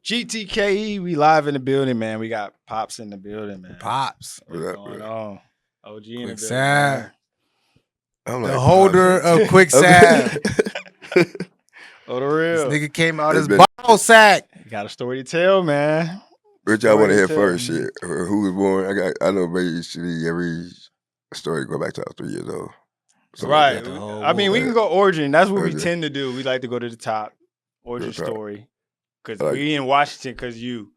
GTKE, we live in the building, man. We got Pops in the building, man. Pops. What's going on? OG in the building, Quicksand. man. I'm The like, holder Pops. of Quicksand. Oh, the This real. nigga came out It's his been- ball sack. You got a story to tell, man. Which I want to hear tell. first, shit. Who was born? I know basically every story go back to I was 3 years old. Something like Right. that. I mean, we can go origin. That's what we Origin. tend to do. We like to go to the top. Origin To the top. story. Because Like- we in Washington because you.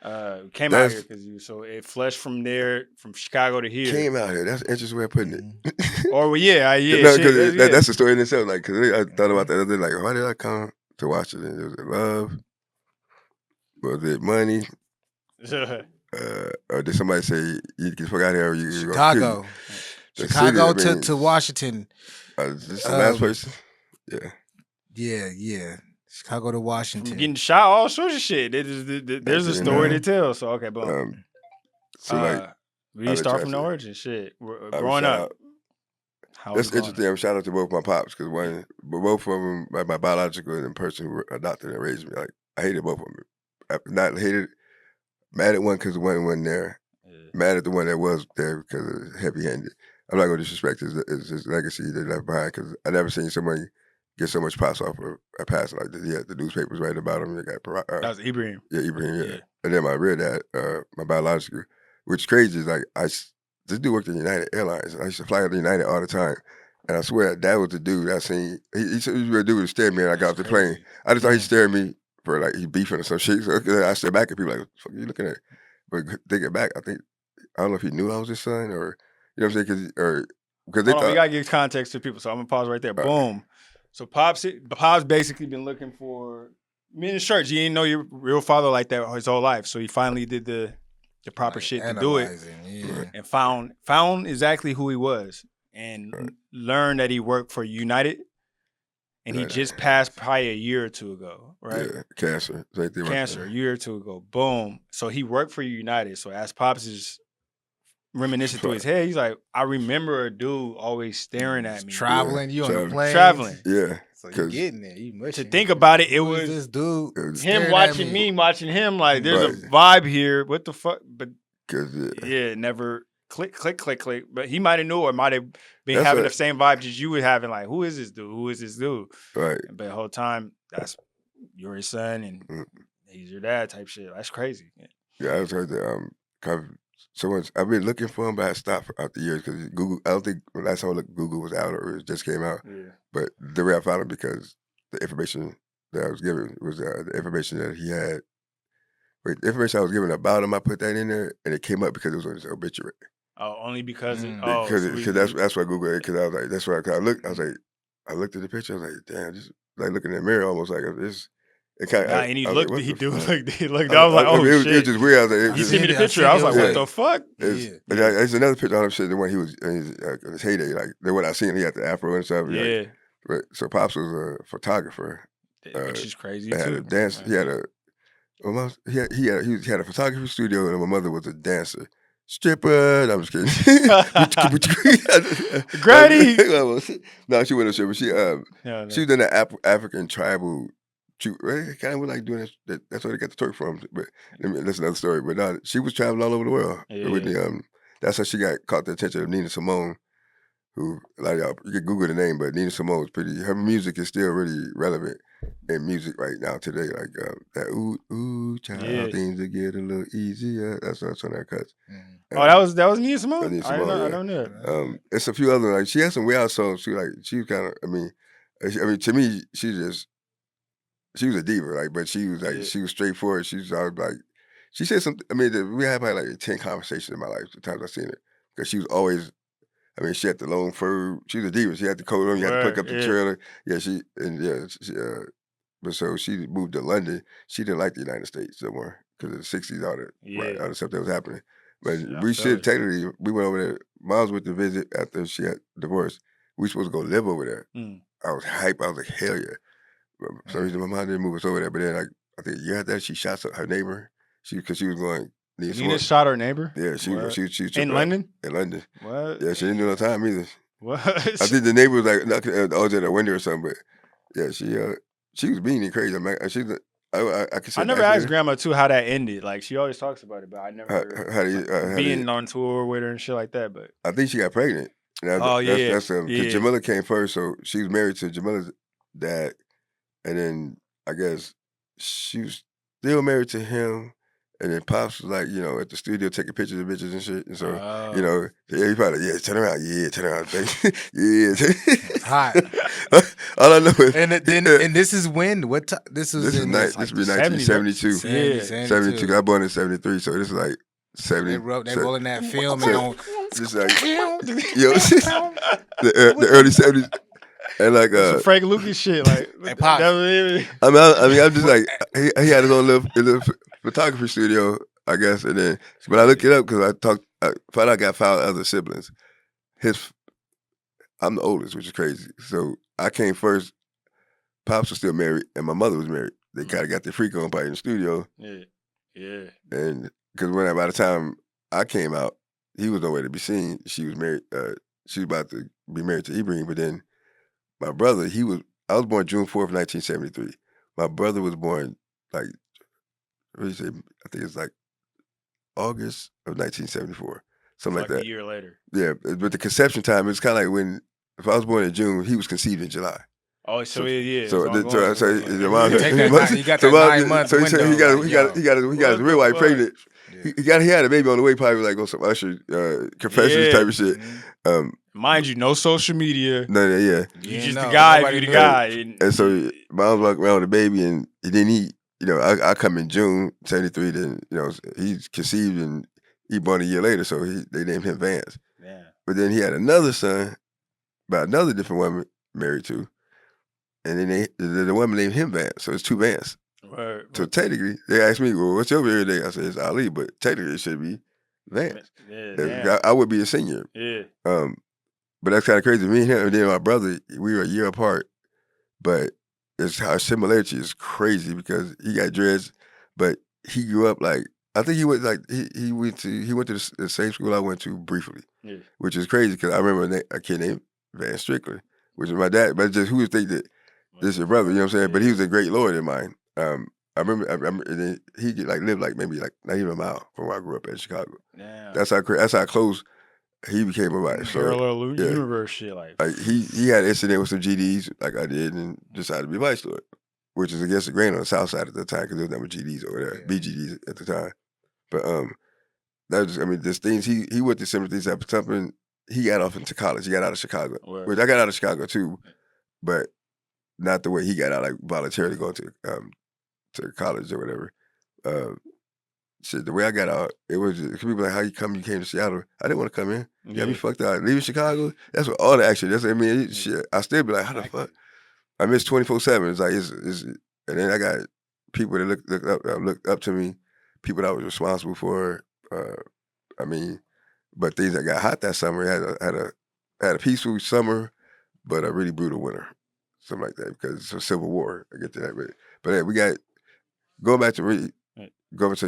Came out That's- here because you. So it flushed from there, from Chicago to here. Came out here. That's an interesting way of putting it. Or, well, yeah. No, Shit, because that's the story in itself. Like, because I thought about that other day. Like, why did I come to Washington? Was it love? Was it money? Or did somebody say you get the fuck out of here? Or you Chicago. The Chicago city, I mean, to Washington. This is the last person. Yeah. Yeah. Chicago to From Washington. getting shot, all sorts of shit. There's a story to tell. So, okay, boom. So like, we I'll start let from the y'all say. origin. Shit. I Growing shout up. out- How was That's it growing interesting. I'm shout out to both my pops because both of them, my biological and the person who adopted and raised me. Like I hated both of them. Not hated, mad at one because the one wasn't there. Yeah. Mad at the one that was there because it was heavy-handed. I'm not gonna disrespect his legacy that he left behind because I never seen somebody get so much props off of a pass like this. Yeah, the newspapers writing about him. They got That was Ibrahim. yeah, Ibrahim. Yeah. Yeah. And then my real dad, my biological, which is crazy is like this dude worked in United Airlines. I used to fly with United all the time. And I swear that was the dude I seen. He was a dude who stared at me and I got off the plane. I just thought he stared at me for like he beefing or some shit. So I stare back at people like, what the fuck are you looking at? But thinking back, I don't know if he knew I was his son or, you know what I'm saying? Because they Hold on, we thought, gotta give context to people, so I'm gonna pause right there. Boom. So Pops basically been looking for me in the church. He didn't know your real father like that his whole life, so he finally did the proper shit to do it, Analyzing, yeah. and found exactly who he was, and learned that he worked for United, and he United. just passed probably a year or two ago, right? yeah, cancer. Same thing right Cancer, there. a year or two ago. Boom. So he worked for United. So as Pops is reminiscing through his head, he's like, I remember a dude always staring at me. Traveling, you on the traveling. plane. Traveling. Yeah. So you 'Cause- getting there. You To mushing. think about it, it Who is was this dude. It was staring him at watching me watching him. Like, there's a vibe here. What the fuck? But because yeah, it never click. But he might have knew or might have been That's having what- the same vibes as you were having. Like, who is this dude? Who is this dude? right. But the whole time, that's you're his son and Mm. he's your dad type shit. That's crazy. Yeah, I was heard that I've been looking for him, but I stopped out the years because Google. I don't think when last time I looked, Google was out or it just came out. Yeah. But the way I found him because the information that I was given was the information that he had. Wait, the information I was given about him, I put that in there, and it came up because it was on his obituary. Oh, only because Because that's why Google. Because I was like, that's why I looked. I was like, I looked at the picture. I was like, damn, just like looking in the mirror, almost like this. It kind of. and he I was looked. like, what He the do fuck? look. He looked. I was like, oh it was, shit. It was just weird. I was like, it You was just, see me the I picture. seen I was it. like, Yeah. what the fuck? It's, but there's another picture on him shit. The one he was in his heyday, like the one I seen, he had the afro and stuff. Yeah, Like, but so Pops was a photographer. which is crazy They had too. a dance. He had a. Almost, he had a photography studio, and my mother was a dancer. Stripper. No, I'm just kidding. Granny. No, she wasn't a stripper. She No. she was in the African tribal. Right? Kind of like doing that. That's where they got the Turk from. But that's another story. But no, she was traveling all over the world. Yeah. With the, that's how she caught the attention of Nina Simone, who a lot of y'all, you can Google the name, but Nina Simone was pretty. Her music is still really relevant in music right now today. Like that ooh child, Yeah. things that get a little easier. That's on that cuts. Oh, that was Nina Simone. Nina I Simone, don't know. yeah. I don't know. It's a few other like she has some wild songs. She was kind of. I mean, to me, she was a diva. Like, but she was like Yeah. she was straightforward. She was always like she said something. I mean, we had probably like 10 conversations in my life. The times I seen her because she was always. I mean, she had the long fur. She was a diva. She had the coat on. You had to pick up the yeah. trailer. Yeah, but so she moved to London. She didn't like the United States no more because of the 60s, all the stuff that was happening. But Yeah, I we feel should it. technically, we went over there. Miles went to visit after she had divorced. We supposed to go live over there. Mm. I was hype. I was like, hell yeah. But for some reason, my mom didn't move us over there. But then, I think a year after that, she shot her neighbor. Because she was going. Nina shot her neighbor. Yeah, she What? tripped In out. London. In London. What? Yeah, she didn't do no time either. What? I think the neighbor was like knocking at the window or something, but yeah, she was mean and crazy. I mean, I could say I never nice asked grandma too how that ended. Like she always talks about it, but I never how do you, being on tour with her and shit like that. But I think she got pregnant. oh yeah, That's because Jamila came first, so she was married to Jamila's dad, and then I guess she was still married to him. And then Pops was like, at the studio taking pictures of bitches and shit. And so, he probably, turn around, baby. It's hot. All I know is, and this is when? What time? This this in would be 1972. 72. I was born in 73, so this is like 70. They rolling that film and on. Just like, the early 70s. And like Frank Lucas shit, like hey, Pops. I'm just like he had his own little photography studio, I guess. And then when I looked it up because I found out I got 5 other siblings. I'm the oldest, which is crazy. So I came first. Pops was still married, and my mother was married. They kind of got their freak on probably in the studio. Yeah. And because by the time I came out, he was nowhere to be seen. She was married. She was about to be married to Ibrahim, but then. My brother, I was born June 4th, 1973. My brother was born like, what do you say? I think it's like August of 1974. Something like that. A year later. Yeah, but the conception time, it's kind of like if I was born in June, he was conceived in July. Oh, so yeah. So you got that 9 months window. So he got his real wife pregnant. Yeah. He had a baby on the way, probably like on some Usher confessions type of shit. Mind you, no social media. No, yeah. You just the guy, you the guy. And so mom was walking around with the baby, and then I come in June 73. Then he's conceived and he born a year later, so they named him Vance. Yeah. But then he had another son by another different woman married to, and then the woman named him Vance. So it's 2 Vance. Right. So technically, they asked me, "Well, what's your birthday?" I said, "It's Ali," but technically it should be Vance. Yeah, I would be a senior. Yeah. But that's kind of crazy. Me and him, and then my brother, we were a year apart. But our similarity is crazy because he got dreads, but he grew up like I think he went to the same school I went to briefly, which is crazy because I remember a kid named Van Strickler, which is my dad. But just who would think that this is your brother? You know what I'm saying? But he was a great lord of mine. I remember and then he lived like maybe like not even a mile from where I grew up in Chicago. Yeah. That's how close. He became a wife. So, parallel universe shit like he had an incident with some GDs like I did and decided to be vice lord, which is against the grain on the south side at the time because there was never GDs over there, BGDs at the time. But that was there's things he went through similar things at something. He got off into college. He got out of Chicago, which I got out of Chicago too, but not the way he got out, like voluntarily going to college or whatever. Shit, the way I got out, it was just, people like, how you came to Seattle? I didn't want to come in. You got me fucked out. Leaving Chicago? That's what all the action. Shit. I still be like, how the fuck? I miss 24/7. It's like, and then I got people that looked up to me, people that I was responsible for. But things that got hot that summer had a peaceful summer, but a really brutal winter, something like that, because it's a civil war. I get to that, but yeah, we got going back to.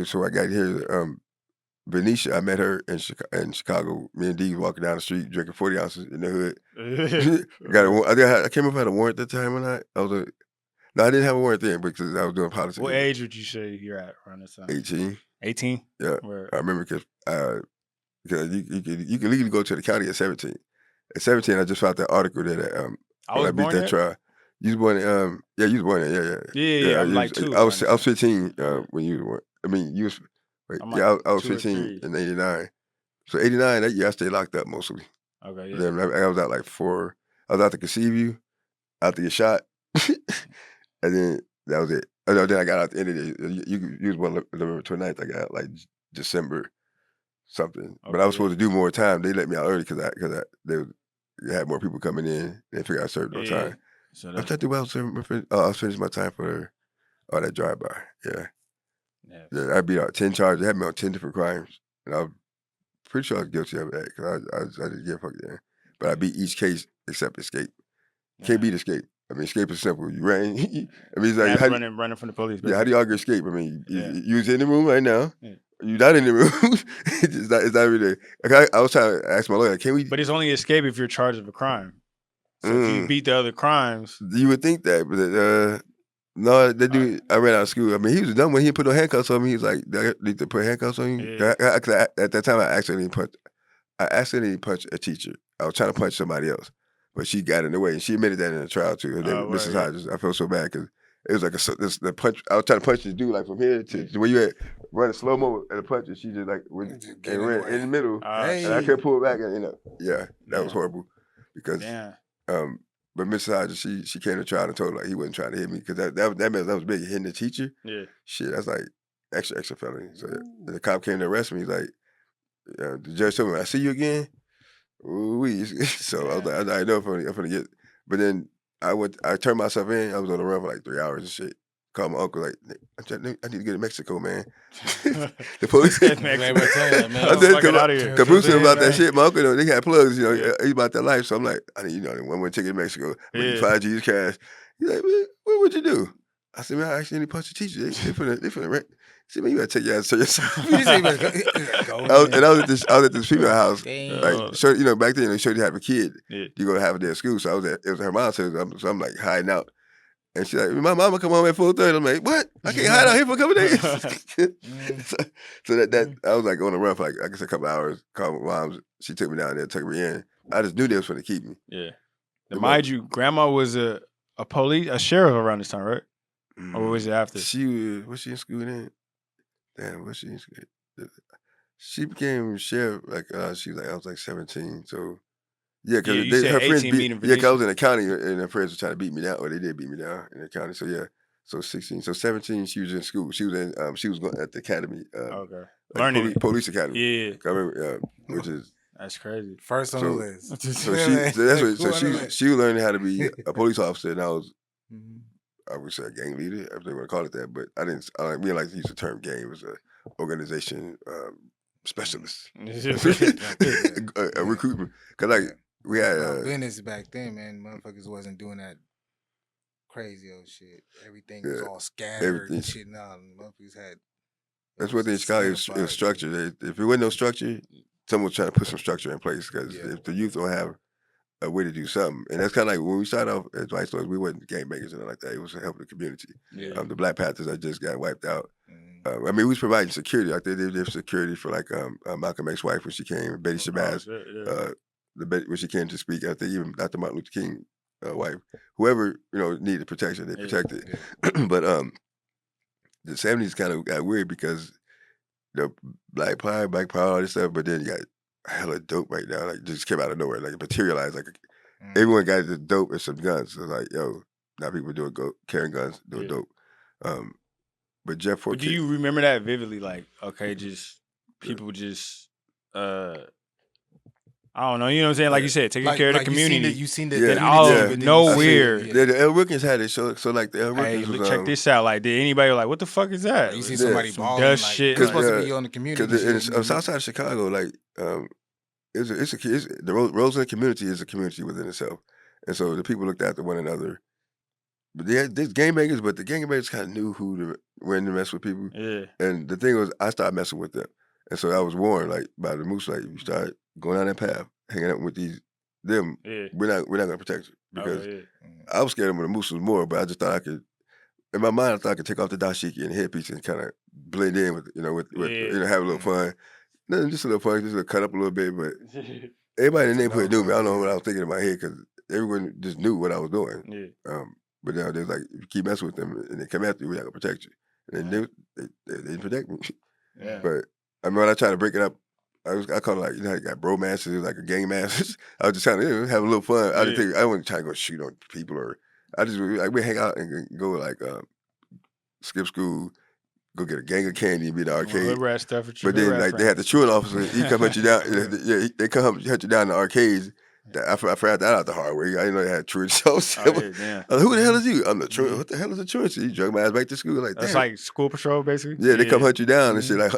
So I got here. Benicia, I met her in Chicago. Me and D walking down the street drinking 40 ounces in the hood. I came up had a warrant at the time or not. No, I didn't have a warrant then because I was doing politics. What age would you say you're at around this time? 18. 18? Yeah. I remember because you can legally go to the county at 17. At 17, I just found that article that I beat that trial. You was born in, you was born in, yeah. I'm like 2. I was 15 when you were born. You was, I was 15 in 89. So 89, that year I stayed locked up mostly. Okay, yeah. Then I was out like 4, I was out to conceive you, out to get shot, and then that was it. Then I got out at the end of the you was born November 29th, I got out like December something. Okay, but I was supposed to do more time. They let me out early because they had more people coming in. They figured I served no time. So I thought I was finishing my time for that drive-by. Yeah, I beat out 10 charges. They had me on 10 different crimes, and I was pretty sure I was guilty of that because I didn't give a fuck then. But I beat each case except escape. Can't beat escape. Escape is simple. You ran. It's like running from the police. Basically. Yeah, how do you argue escape? You was in the room right now. Yeah. You're not in the room. It's not really. I was trying to ask my lawyer, can we? But it's only escape if you're charged of a crime. So if you beat the other crimes, you would think that, but No, that dude, I ran out of school. I mean, he was dumb when he put no handcuffs on me. He was like, "Do I need to put handcuffs on you?" Yeah. At that time, I accidentally punched a teacher. I was trying to punch somebody else, but she got in the way, and she admitted that in the trial too. And then Mrs. Hodges, I felt so bad because it was like the punch. I was trying to punch this dude like from here to where you at, running slow mo at a punch, and she just like ran in the middle, and I couldn't pull it back. And that was horrible because but Mrs. Hodges, she came to trial and told her like he wasn't trying to hit me because that meant that was big. Hitting the teacher, shit, that's like extra felony. So the cop came to arrest me. He's like, the judge told me, "I see you again." Ooh-wee. So I was like, I know I'm gonna get. But then I turned myself in. I was on the run for like 3 hours and shit. Called my uncle like, I need to get to Mexico, man. The police. I said, because Bruce knew about that shit. My uncle, they had plugs. He about that life. So I'm like, I need, one more ticket to Mexico. We can find G's cash. He's like, man, what would you do? I said, man, I actually need to punch the teacher. They finna rent. He said, man, you gotta take your ass to yourself. I was at this female house. Damn. Like, back then they showed you have a kid. You go to have a day at school. So it was her mom's house. So I'm like hiding out. And she's like, my mama come home at 4:30. I'm like, what? I can't hide out here for a couple days. so that I was like on the run for like a couple hours. Called my mom. She took me down there, took me in. I just knew they was going to keep me. Yeah. Mind you, grandma was a sheriff around this time, right? Or was it after? Was she in school then? Damn, was she in school? She became sheriff I was like 17. So yeah, because her friends beat me. Yeah, because I was in the county and her friends were trying to beat me down, or they did beat me down in the county. So yeah, so 16, so 17, she was in school. She was going at the academy. Learning police academy. Yeah, I remember, which is that's crazy. First on the list. So she was learning how to be a police officer, and I was. I would say a gang leader, if they want to call it that, but I didn't like to use the term gang. It was an organization specialist, a recruitment. Because we had business back then, man. Motherfuckers wasn't doing that crazy old shit. Everything was all scattered and shit. Now motherfuckers had. That's what they call it. It was structure. If there wasn't no structure, someone was trying to put some structure in place. Because if the youth don't have a way to do something, and that's kind of like when we started off as White Stars, we wasn't gangbangers and like that. It was to help the community. The Black Panthers that just got wiped out. I mean, we was providing security. Like they did security for Malcolm X's wife when she came, Betty Shabazz, when she came to speak. I think even Dr. Martin Luther King wife, whoever needed protection, they protected. But the 70s kind of got weird because the Black Power, all this stuff. But then you got hella dope right now, like just came out of nowhere, like it materialized. Like everyone got the dope and some guns. So like, now people carrying guns, doing dope. But Jeff 4. Do you remember that vividly? Like, okay, just people just I don't know, you know what I'm saying? Like you said, taking care of the community. You seen the then all of nowhere. The El Wilkins had it. So like the El Wilkins was, check this out. Like, did anybody like, what the fuck is that? You see somebody balling, does like, shit. It's supposed to be on the community. Because in South Side of Chicago, like, the Roseland community is a community within itself. And so the people looked after one another. But they had these gangbangers, but the gangbangers kind of knew when to mess with people. Yeah. And the thing was, I started messing with them. And so I was warned, like, by the Moose, like, you start going down that path, hanging out with them, we're not gonna protect you. Because I was scared of when the Moose was more, but I just thought I could, in my mind, I thought I could take off the dashiki and the headpiece and kind of blend in with have a little fun. Nothing, just a little fun, just cut up a little bit, but everybody in the neighborhood knew me. I don't know what I was thinking in my head because everyone just knew what I was doing. But now they're like, if you keep messing with them and they come after you, we're not gonna protect you. And then they didn't protect me. Yeah. But I mean, when I tried to break it up, I call it like, you got bromances, like a gang masters. I was just trying to have a little fun. I didn't think I wasn't trying to go shoot on people I just we hang out and go like skip school, go get a gang of candy and be at the arcade. But then like they had the truant officer, he come hunt you down. They come hunt you down in the arcades. I found that out the hard way. I didn't know they had truant shows. Who the hell is you? I'm the truant. What the hell is a truant? You drug my ass back to school. Like, that's like school patrol, basically. Yeah, they come hunt you down and shit. Like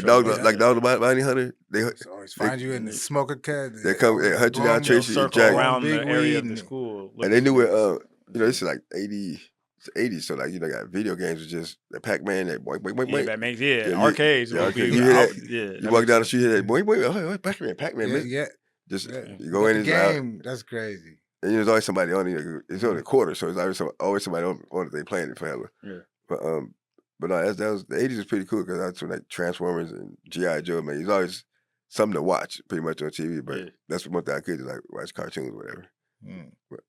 dogs, bounty hunter. They always find you in the smoker cut. They come and hunt you down, chase you, around the area of the school, and they knew where. This is like 80s, so like got video games with just the Pac-Man, that boing. That makes arcades. You walk down the street, hear that boing. Oh, Pac-Man, Yeah. Just you go in and game. That's crazy. And there's always somebody on it. It's only a quarter, so it's always somebody on it. They playing it forever. Yeah. But no, that was the '80s was pretty cool because that's when like Transformers and GI Joe. Man, there's always something to watch pretty much on TV. But that's one thing I could do, like watch cartoons or whatever. But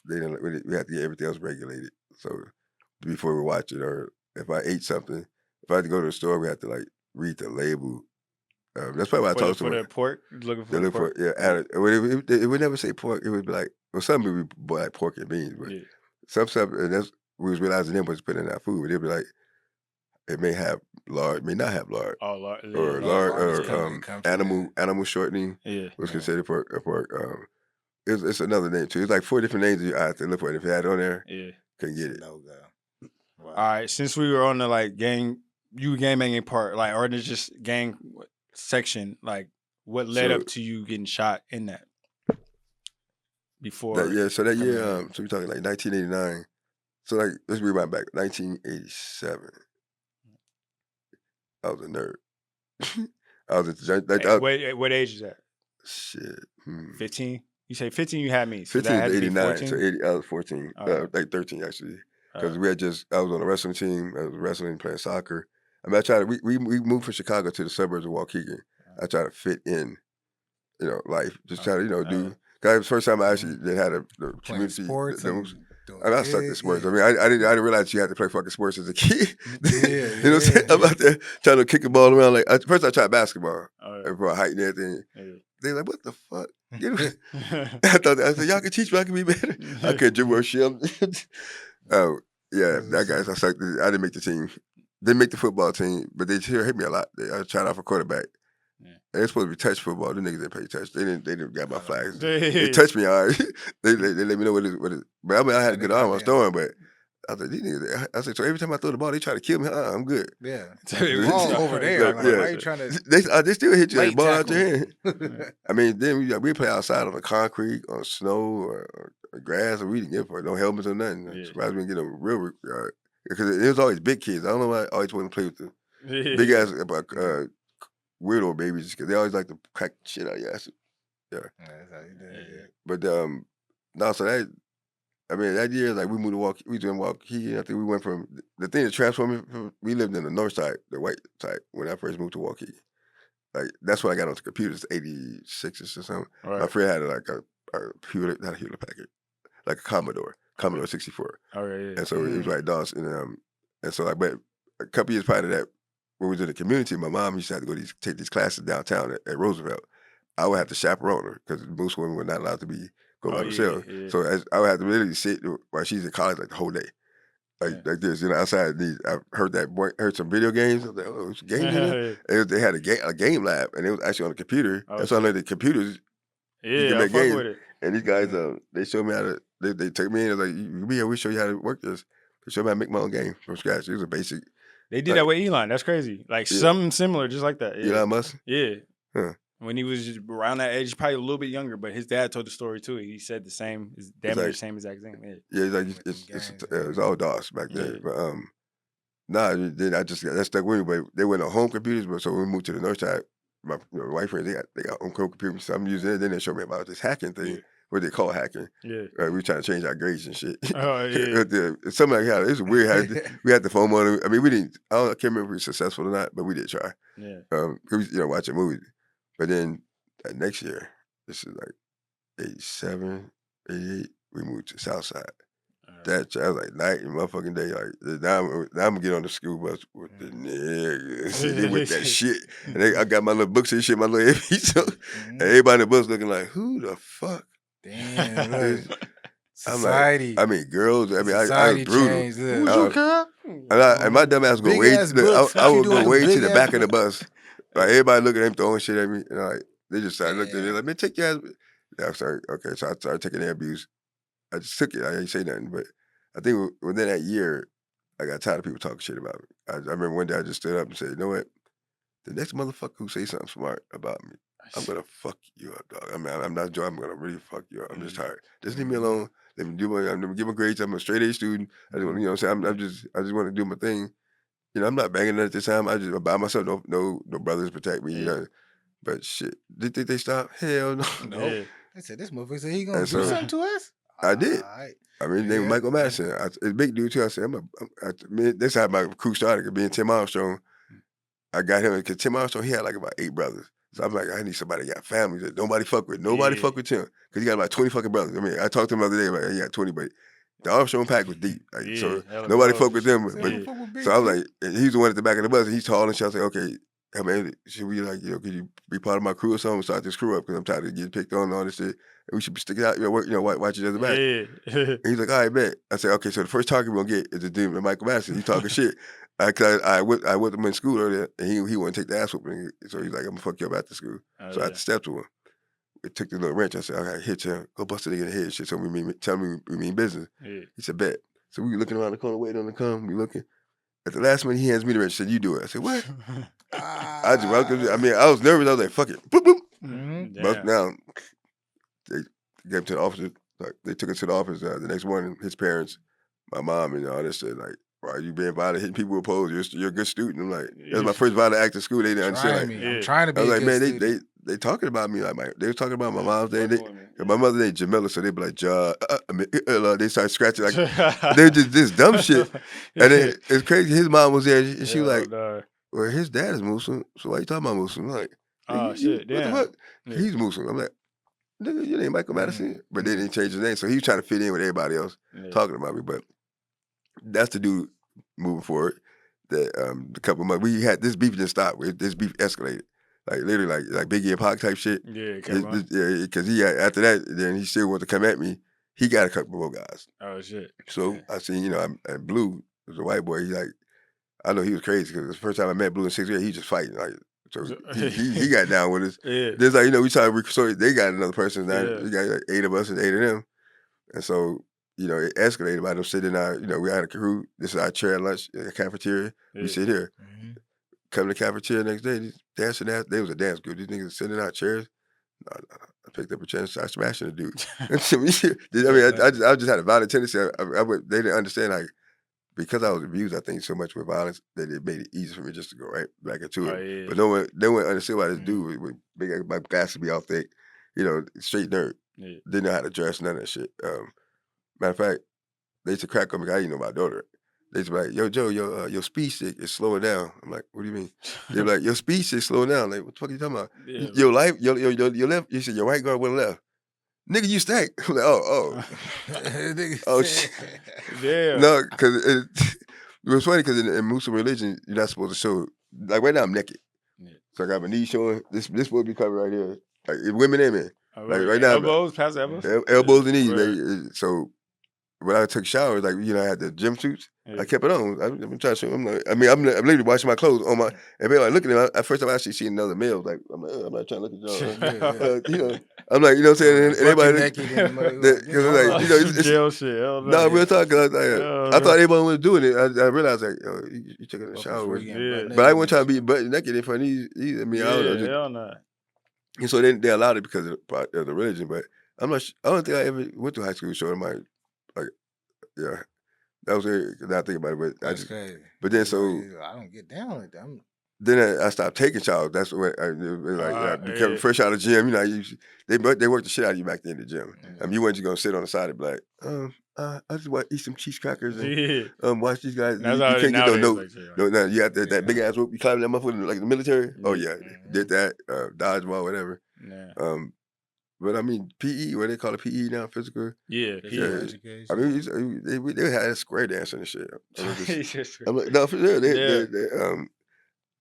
they didn't. We had to get everything else regulated. So before we watch it, or if I ate something, if I had to go to the store, we had to like read the label. That's probably why I told someone. For the pork, looking for the pork. It would never say pork. It would be like, well, some would be like pork and beans, but some stuff, and that's we was realizing them was putting in our food. But it'd be like, it may have lard, may not have lard, or animal shortening was considered pork. It's another name too. It's like 4 different names you have to look for it. If you had it on there, couldn't get it. No go. Wow. All right, since we were on the like gang banging part, like, or it's just gang section, like, what led up to you getting shot in that? Before so that year, so we're talking like 1989. So like, let's rewind back, 1987. I was a nerd. I was what age is that? Shit. 15? You say 15 you had me. So 15 to 89. So 80, I was 14. Like 13 actually. Because I was on a wrestling team. I was wrestling, playing soccer. I mean, I tried to, we moved from Chicago to the suburbs of Waukegan. I tried to fit in, life. Just try to, do. That was the first time I actually had the community. Sports I sucked at sports. I mean, I didn't realize you had to play fucking sports as a kid. You know what I'm saying? I'm out there trying to kick the ball around. Like, first I tried basketball for a height and everything. They're like, what the fuck? I said, y'all can teach me, I can be better. I couldn't dribble or shit. That guy, I sucked. I didn't make the team. Didn't make the football team, but they still hit me a lot. I tried out for quarterback. And it's supposed to be touch football. The niggas didn't play touch. They didn't get my flags. They touched me all right. they let me know what it. But I mean, I had a good arm. I was throwing, but I was like, these niggas. I said, so every time I throw the ball, they try to kill me. I'm good. Yeah, all over there. Like, why are you trying to? They still hit you. The ball out your hand. I mean, then we play outside on the concrete, on snow, or grass, and we didn't get no helmets or nothing. Surprised we didn't get a real because it was always big kids. I don't know why I always wanted to play with the big ass weirdo babies because they always like to crack shit out of your ass. That's how you do it. But no, so that year, like we moved to Waukegan. We was in Waukegan. I think we went from the thing that transformed me. We lived in the north side, the white side, when I first moved to Waukegan. Like that's when I got onto computers, 86 or something. Right. My friend had like a Hewlett, not a Hewlett Packard, like a Commodore 64. And so it was like DOS, and so like, but a couple years prior to that, when we was in the community, my mom used to have to go take these classes downtown at Roosevelt. I would have to chaperone her because most women were not allowed to go by themselves. So I would have to literally sit while she's in college like the whole day, like this. Outside. I heard some video games. I was like, oh, it's games in there? And they had a game lab, and it was actually on the computer. That's why I learned the computers. You can make games. With it. And these guys, they showed me how to. They took me in. Like, you be here. We show you how to work this. They showed me how to make my own game from scratch. It was a basic. They did that with Elon. That's crazy. Like something similar, just like that. Elon Musk? Yeah. Huh. When he was just around that age, probably a little bit younger, but his dad told the story too. He said the same, the same exact thing. Yeah, he's like, it's all DOS back then. But then that stuck with me. But they went on home computers, but so when we moved to the north side, my white friends, they got home computers. So I'm using it. Then they showed me about this hacking thing. What they call hacking. Yeah. We were trying to change our grades and shit. Oh, yeah. Something like that. It was weird how we had the phone on. I mean, we didn't, I can't remember if we were successful or not, but we did try. Yeah. We, watching movies. But then that next year, this is like 87, 88, we moved to Southside. That I was like night and motherfucking day. Like now I'm gonna get on the school bus with the niggas with that shit. And I got my little books and shit, my little heavy. So everybody in the bus looking like, who the fuck? Damn, society. Like, I mean, girls. I mean, I was brutal. And my dumb ass go way. I would go way to the back of the bus. Like everybody looking at him throwing shit at me, and like they just started looking at me like, man, take your ass. Yeah, I started. Okay, so I started taking their abuse. I just took it. I didn't say nothing, but I think within that year, I got tired of people talking shit about me. I remember one day I just stood up and said, you know what? The next motherfucker who say something smart about me, I'm gonna fuck you up, dog. I mean, I'm not joking. I'm gonna really fuck you up. I'm just tired. Just leave me alone. Let me do I'm gonna give my grades. I'm a straight A student. I just want, you know what I'm saying? I just want to do my thing. You know, I'm not banging at this time. I just by myself. No brothers protect me. You know, but shit, did they stop? Hell no. No. They said this motherfucker said he gonna do something to us. I did. Alright. I mean, his name was Michael Madison. It's a big dude too. I said, this is how my crew started. Being Tim Armstrong, I got him because Tim Armstrong, he had like about 8 brothers. So I'm like, I need somebody that got families that nobody fuck with. Nobody fuck with Tim because he got about 20 fucking brothers. I mean, I talked to him the other day about he got 20, but the Armstrong pack was deep. Like, so nobody fuck with them. But so I was like, and he's the one at the back of the bus. And he's tall and shit. I was like, okay, I mean, should we like, could you be part of my crew or something? Start this crew up because I'm tired of getting picked on and all this shit. And we should be sticking out, watch each other back. And he's like, all right, bet. I said, okay, so the first target we're gonna get is the dude with Michael Madison. He talking shit. I went him in school earlier, and he wouldn't take the ass whooping. So he's like, I'm gonna fuck you up after school. So I had to step to him. It took the little wrench. I said, I gotta hit you. Go bust a nigga in the head. Shit. So tell me we mean business. He said, bet. So we were looking around the corner, waiting on the come. We looking. At the last minute, he hands me the wrench. Said, you do it. I said, what? I was nervous. I was like, fuck it. Boop, boop. Bust down. They gave him to the officer. Like, they took us to the office the next morning. His parents, my mom, and all this shit. Like, why are you being violent, hitting people with poles? You're a good student. I'm like, that was my first violent act in school. They didn't understand. Like, I'm trying to be. I was like, man, student. they talking about me. Like, they were talking about my mom's name. My mother's name Jamila, so they be like, they start scratching like they're just this dumb shit. And then it's crazy. His mom was there, and she was like, well, his dad is Muslim, so why you talking about Muslim? I'm like, oh shit, damn. What the fuck? He's Muslim. I'm like, nigga, your name Michael Madison, but they didn't change his name, so he was trying to fit in with everybody else talking about me. But that's the dude moving forward. That a couple of months we had this beef didn't stop. This beef escalated, like literally like Biggie and Pac type shit. Yeah, because he after that, then he still wanted to come at me. He got a couple more guys. Oh shit! So I seen, and Blue was a white boy. He like, I know he was crazy because the first time I met Blue in 6th grade, he just fighting like. So he got down with us. There's like, we tried to so they got another person now. We got like 8 of us and 8 of them. And so, it escalated by them sitting in our, we had a crew. This is our chair at lunch, the cafeteria. We sit here. Come to the cafeteria next day, dancing out. They was a dance group. These niggas sitting in our chairs. I picked up a chair and started smashing the dude. I just had a violent tendency. They didn't understand, like, because I was abused, I think, so much with violence that it made it easy for me just to go right back into it. But they wouldn't understand why this dude with big, my glasses be all thick, straight nerd. Didn't know how to dress, none of that shit. Matter of fact, they used to crack on me. I didn't know my daughter. They used to be like, yo, Joe, your speech is slowing down. I'm like, what do you mean? They're like, your speech is slowing down. Like, what the fuck are you talking about? Your life, your left, you said your right guard went left. Nigga, you stank. I'm like, oh, shit. Yeah. No, because it was funny because in Muslim religion, you're not supposed to show. Like right now, I'm naked, so I got my knees showing. This supposed to be covered right here. Like women and men. Like right now, elbows, past elbows, elbows and knees. Baby. So when I took showers, like I had the gym suits. I kept it on. I'm trying to show. I'm literally washing my clothes on my. And they like looking at me. At first time I actually seen another male. Like I'm not trying to look at y'all. I'm like, what I'm saying? And everybody naked it's jail shit. No, real talk. Cause I thought everybody was doing it. I realized like, you took it in the shower. But I wasn't trying to be butt naked in front of these. I mean, I don't know. Hell no. And so they allowed it because of the religion. But I'm not. I don't think I ever went to high school showing my yeah. That was it. Now I think about it, but crazy. But then I don't get down like that. Then I stopped taking showers. That's when I became fresh out of the gym. They worked the shit out of you back then in the gym. You weren't just gonna sit on the side and be like, I just want to eat some cheese crackers and watch these guys. You can't get no note. No, you have that big ass rope. You climb that motherfucker like the military. Oh yeah, did that dodgeball, whatever. But I mean, PE, what they call it, PE now, physical. Yeah, PE education. I mean, they had a square dancing and shit. I'm like, no, for sure.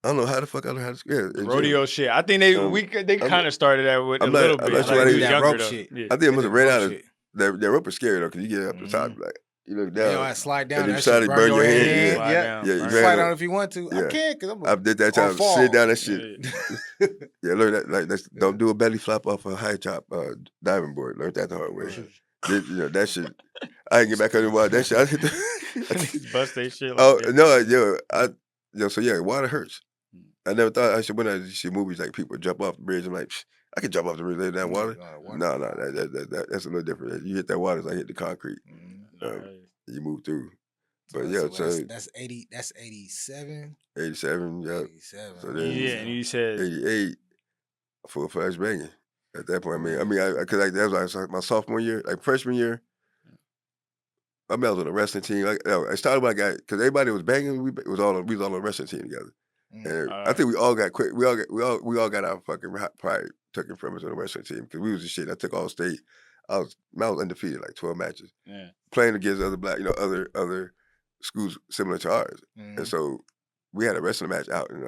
I don't know how the fuck I learned how to square. Rodeo shit. I think they kind of started that with a little bit. That rope shit. I think it must have ran out of that rope is scary though, because you get up to the top, like you look down. I slide down. And you try to burn your hand. Yeah, you slide down if you want to. I can't because I did that time. Sit down that shit. Yeah, learn that. Like don't do a belly flop off a high top diving board. Learned that the hard way. That shit. I didn't get back on the water. That shit. I hit the bust that shit. Like no, so yeah, water hurts. I never thought I should. When I see movies like people jump off the bridge, I'm like, I can jump off the bridge, lay down water. No, that's a little different. You hit that water, it's like hit the concrete. You move through. But that's 80. That's 87. 87, yeah. 87. So then, and you said 88. Full flash banging. At that point, I mean, because that was like my sophomore year, like freshman year. I mean, I was on a wrestling team. I started when I got because everybody was banging. We was all on a wrestling team together. And I think we all got quick. We all got our fucking pride taken from us on the wrestling team because we was the shit. I took all state. I was undefeated, like 12 matches, playing against other black, other schools similar to ours. And so we had a wrestling match out in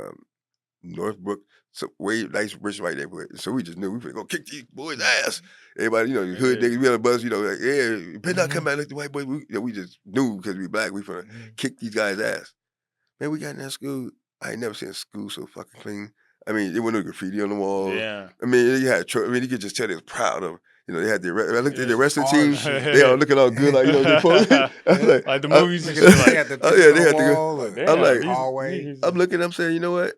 Northbrook, so way nice, rich white neighborhood. And so we just knew we were gonna kick these boys' ass. Everybody, hood niggas, we on the bus, like, you better not come back like the white boys. We just knew because we black, we finna kick these guys' ass. Man, we got in that school. I ain't never seen a school so fucking clean. I mean, there wasn't no graffiti on the walls. Yeah. I mean, you had. You could just tell they was proud of. They had I looked at the wrestling team. They all looking all good, like they posed. Like the movies. They had the wall. I'm like, hallway. I'm looking. I'm saying, you know what?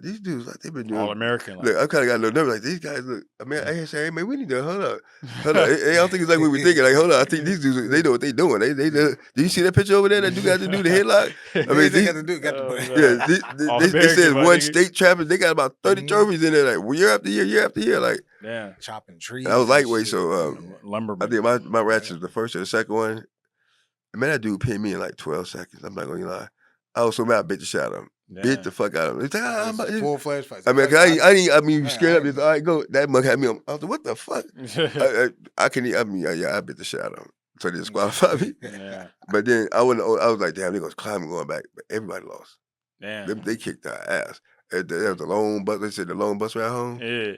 These dudes, like, they've been doing all American. Look, I kind of got no nerve. Like, these guys look. I mean, I say, hey man, we need to hold up. I don't think it's like we were thinking. Like, hold on, I think these dudes, they know what they doing. Do you see that picture over there that you got to do the headlock? I mean, they got to do. They said one state champion. They got about 30 trophies in there. Like, year after year. Like, chopping trees. I was lightweight, so lumber. I think my ratchet was the first or the second one. Man, that dude pinned me in like 12 seconds. I'm not gonna lie. I was so mad, I bit the shit out of him. Bit the fuck out of him. He's like, full-fledged fight. I mean, you scared up. He's like, all right, go. That mug had me on. I was like, what the fuck? I bit the shit out of him. So they disqualified me. Yeah. But then I was like, damn, they're going to climb and going back. But everybody lost. Damn. They kicked our ass. There was a long bus. They said the long bus ride home. Yeah.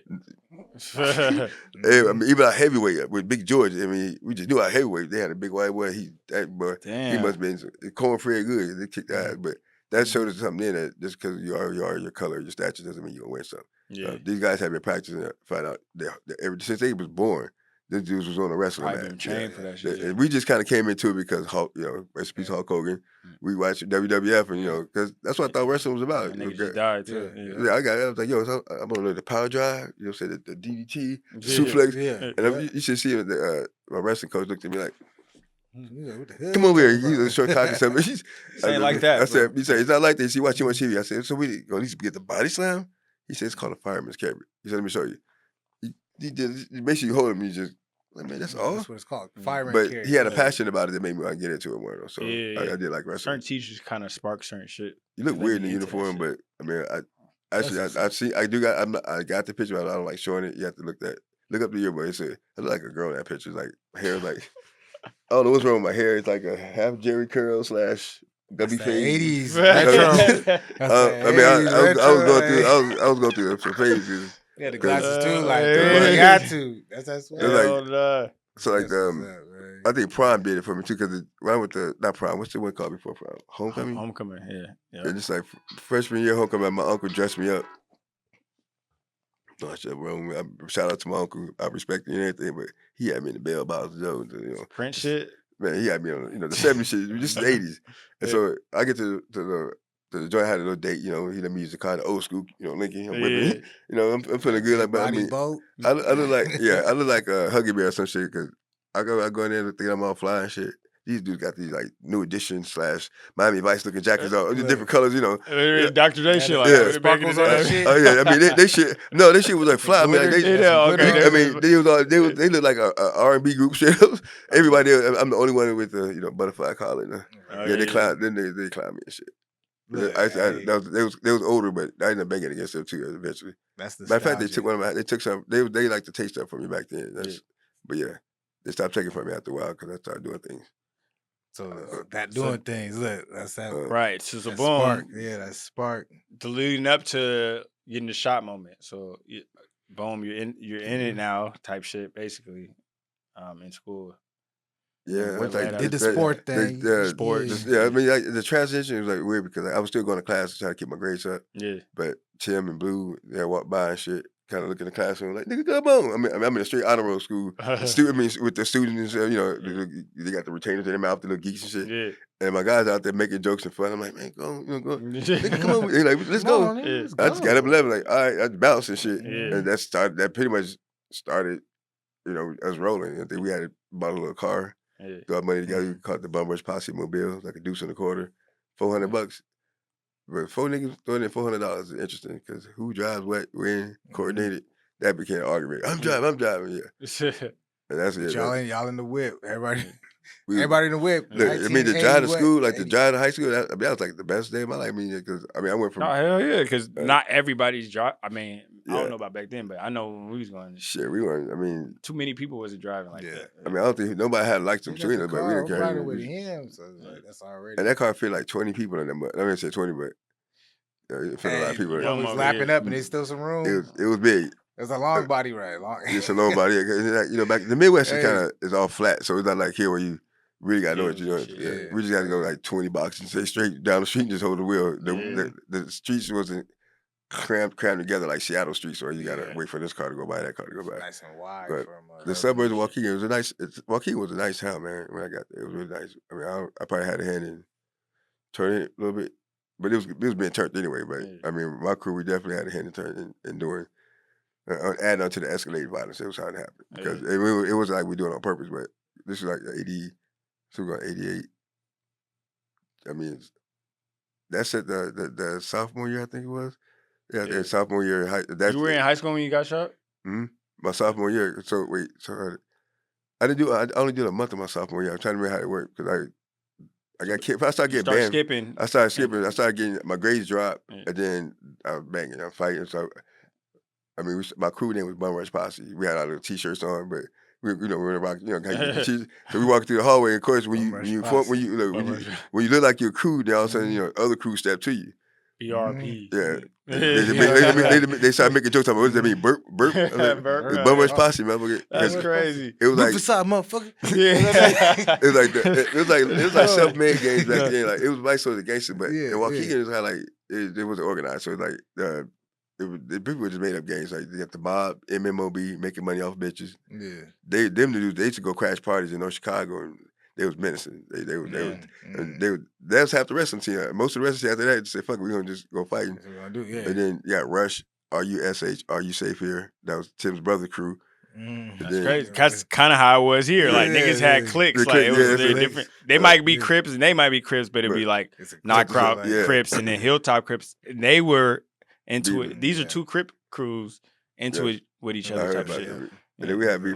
I mean, even our heavyweight with Big George. I mean, we just knew our heavyweight. They had a big white boy. He must have been cornfield good. They kicked our ass. But that showed us something in that just because you are your color, your stature doesn't mean you're gonna win something. Yeah. These guys have been practicing to find out since they was born. This dude was on a wrestling match. Been trained for that shit. And we just kind of came into it because Hulk, rest in peace Hulk Hogan. We watched WWF and because that's what I thought wrestling was about. Niggas just died too. Yeah, I was like, I'm gonna learn the power drive. Say the DDT, the suplex. And you should see my wrestling coach looked at me like, come over here. He's a short talking something. Ain't like that. I said, he said, it's not like this. He watch too much TV. I said, so we at least get the body slam? He said, it's called a fireman's carry. He said, let me show you. He did, make sure you hold him. He just, man, that's all. That's what it's called. Fireman's carry. But he had a passion about it that made me want to get into it more. So I did like wrestling. Certain teachers kind of spark certain shit. You look weird in the uniform, but I mean, I got the picture, but I don't like showing it. You have to look up the yearbook. It said, I look like a girl in that picture. Like, hair like, I don't know what's wrong with my hair. It's like a half Jerry curl / W fade. 80s retro. I mean, I was going through some phases. Yeah, the glasses too. Like, you got to. That's what. So like, I think prom did it for me too because when I went to not prom, what's the one called before prom? Homecoming. Homecoming, yeah. And just like freshman year homecoming, my uncle dressed me up. No, shout out to my uncle. I respect him and everything, but he had me in the bell bottles, Print shit. Man, he had me on, the 70s shit, just the 80s. And so I get to the joint, I had a little date, he let me use the car, the old school, Lincoln. I'm feeling good. Like, but I mean, I look like a Huggy Bear or some shit because I go in there thinking I'm all fly and shit. These dudes got these like new edition / Miami Vice looking jackets on, different colors, Dr. Dre shit, like sparkles on that shit. Oh yeah, I mean they shit. No, this shit was like fly. I mean, they look like a R&B group shit. Everybody, I'm the only one with the butterfly collar. They clown. Then they clown me and shit. They was older, but I ended up banging against them too eventually. That's the matter of fact, they took one of my. They took some. They like to take stuff from me back then. But yeah, they stopped taking from me after a while because I started doing things. So that doing things, look, that's that. Right. So boom. Spark. Yeah, that's spark. The leading up to getting the shot moment. So boom, you're in it now, type shit, basically, in school. Yeah, did the sport thing. I mean, the transition was like weird because I was still going to class to try to keep my grades up. Yeah. But Tim and Blue, they walked by and shit. Kind of look in the classroom like, nigga, come on. I mean, I'm in a straight honor roll school. With the students, they got the retainers in their mouth, the little geeks and shit. Yeah. And my guys out there making jokes and fun. I'm like, man, go. Nigga, come on. They're like, let's go. I just got up 11, like, all right, I just bounced and shit. Yeah. And that pretty much started, us rolling. I think we had bought a little car. Yeah. Got money together. We caught the Bum Rush Posse Mobile, like a deuce and a quarter, $400. But 4 niggas throwing in $400 is interesting because who drives what, when, coordinated. That became an argument. I'm driving, yeah. And that's it. Y'all in the whip. Everybody We, in the whip. I mean, the drive to school, like 80. the drive to high school, that was like the best day of my life. I mean, because I went from hell yeah, because not everybody's drive. I mean, I Yeah. don't know about back then, but I know when we was going. shit. We weren't. I mean, Too many people wasn't driving like that. I mean, I don't think nobody had likes We them got the between us, but we car, didn't I'm care. riding with him, so it's like, that's already. And that car fit like 20 people in there. But I didn't say 20, but it fit a lot of people. yeah. Y'all was lapping up, and there's still some room. It was big. It's a long body ride. It's a long body. You know, back the Midwest is kind of is all flat, so it's not like here where you really got to know what you're doing. Yeah. We just got to go like 20 blocks and stay straight down the street and just hold the wheel. The streets wasn't crammed together like Seattle streets, where you got to wait for this car to go by, that car to go by. Nice and wide. But from, the suburbs of Waukegan, Waukegan was a nice town, man. When I got there, it was really nice. I mean, I probably had a hand in turning it a little bit, but it was being turned anyway. But I mean, my crew, we definitely had a hand in turning and doing. Adding on to the escalated violence, it was how it happened. Because it was like we do it on purpose, but this is like 80, so we got 88. I mean, that's at the sophomore year, I think it was. Yeah, the sophomore year. You were in high school when you got shot? Mm-hmm. My sophomore year. So wait, I only did a month of my sophomore year. I'm trying to remember how it worked because I got kicked. I started getting banned. Skipping. I started skipping. I started getting my grades dropped, and then I was banging. I'm fighting. So I mean, my crew name was Bum Rush Posse. We had our little T-shirts on, but we were in rock. So we walked through the hallway. And of course, when you look like you're a crew, then all of a sudden, other crews step to you. BRP. Yeah. They started making jokes about what does that mean? Burp? Like, Burp. Bum Rush Posse, motherfucker. That's crazy. It was Move like aside, motherfucker. Yeah. it was like self-made games back then. Like it was like sort of gangster, but in Waukegan it was kind of like it wasn't organized. So it was like the people just made up games like they got the mob, MMOB, making money off bitches. Yeah, they used to go crash parties in North Chicago, and they was menacing. They was half the wrestling team. Most of the wrestling team after that just said, "Fuck, we're gonna just go fighting." That's what we're gonna do. Yeah, and then you got Rush, RUSH, Are You Safe Here? That was Tim's brother crew. That's crazy. That's kind of how it was here. Like niggas had cliques. Like it was different. They might be Crips and they might be Crips, but it'd be like Knockout Crips and then Hilltop Crips. And they were into it. These are two Crip crews into it with each other type shit. And then we had beef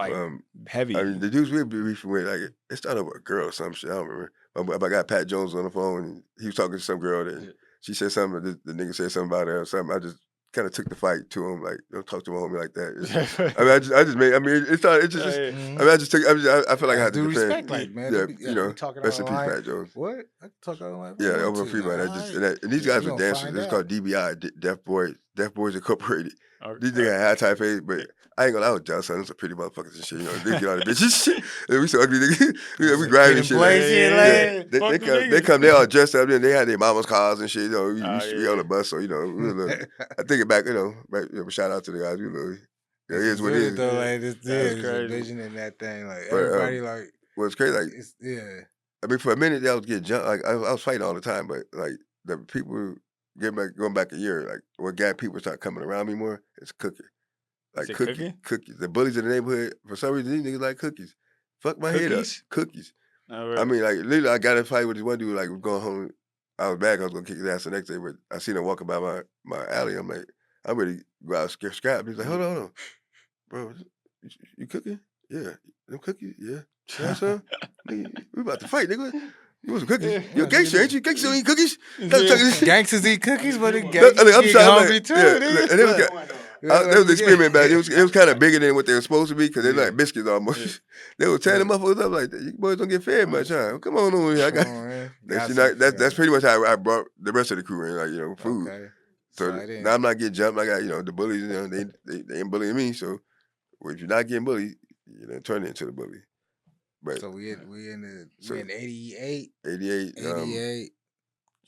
heavy. I mean, the dudes we had beef with, like it started with a girl or some shit. I don't remember. But I got Pat Jones on the phone and he was talking to some girl that she said something. The nigga said something about her or something. I just kind of took the fight to him, like, don't talk to my homie like that. I mean, I just made. I mean, it started. It just. I mean, I just took. I feel like I had to defend. Respect, like, man. Yeah, you know. Rest in peace, Pat Jones. What? I can talk online. Yeah, over free man. And these guys were dancers. It's called DBI, Deaf Boys Incorporated. These niggas had high-tie face, but I ain't gonna lie, I was jealous. Them some pretty motherfuckers and shit. You know, they get all the bitches. And we so ugly. We grinding and shit. They come. They all dressed up. Then they had their mama's cars and shit. You know, we on the bus, so you know. I think it back. You know, shout out to the guys. You know, it is what it is. Though, like, this is a vision in that thing. Like everybody, like, what's crazy, like, I mean, for a minute, I was getting jumped. Like I was fighting all the time, but like the people going back a year, like what got people start coming around me more, it's cooking. Like cookies. The bullies in the neighborhood, for some reason, these niggas like cookies. Fuck my head up. Cookies. Oh, really? I mean, like, literally, I got in a fight with this one dude, like, was going home. I was back, I was going to kick his ass the next day, but I seen him walking by my alley. I'm like, I'm ready to go out and scrap. He's like, hold on. Bro, you cooking? Yeah. Them cookies? Yeah. You want some? Nigga, we about to fight, nigga. You want some cookies? You're a gangster, ain't you? Gangsters don't eat cookies? Gangsters eat cookies, but gangsters eat hungry too. There was an experiment back. It was kind of bigger than what they were supposed to be because they're like biscuits almost. They were tearing them motherfuckers up like that. You boys don't get fed much, huh? Come on over here. I got. That's pretty much how I brought the rest of the crew in, like, you know, food. Okay. So now I'm not getting jumped. I got, you know, the bullies. You know, they ain't bullying me. So if you're not getting bullied, you know, turn into the bully. But so we in 88. 88.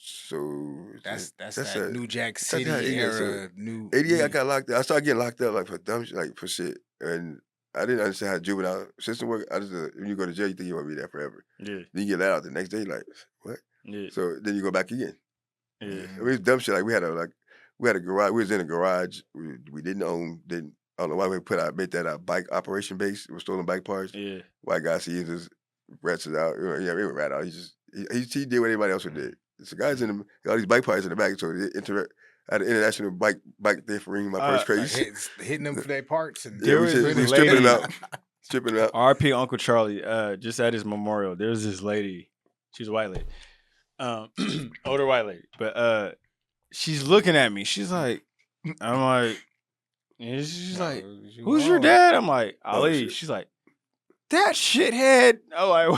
So that's that New Jack City era. So 88, I got locked up. I started getting locked up like for dumb shit, like for shit, and I didn't understand how juvenile system work. I just when you go to jail, you think you want to be there forever. Yeah. Then you get let out the next day, like what? Yeah. So then you go back again. Yeah. I mean, it's dumb shit. Like we had a garage. We was in a garage. We didn't own. I don't know why we made that a bike operation base. It was stolen bike parts. Yeah. White guy sees us, rats it out. Yeah, he would rat out. He did what anybody else would do. So guys all these bike parts in the back. So I had an international bike thing for ringing my first crazy. Hitting them for their parts. And we stripping them out. Stripping out. R.P. Uncle Charlie. Just at his memorial, there's this lady. She's a white lady. Older white lady. But she's looking at me. She's like, I'm like, and she's like, who's your dad? I'm like, Ali. She's like, that shithead. Oh, like,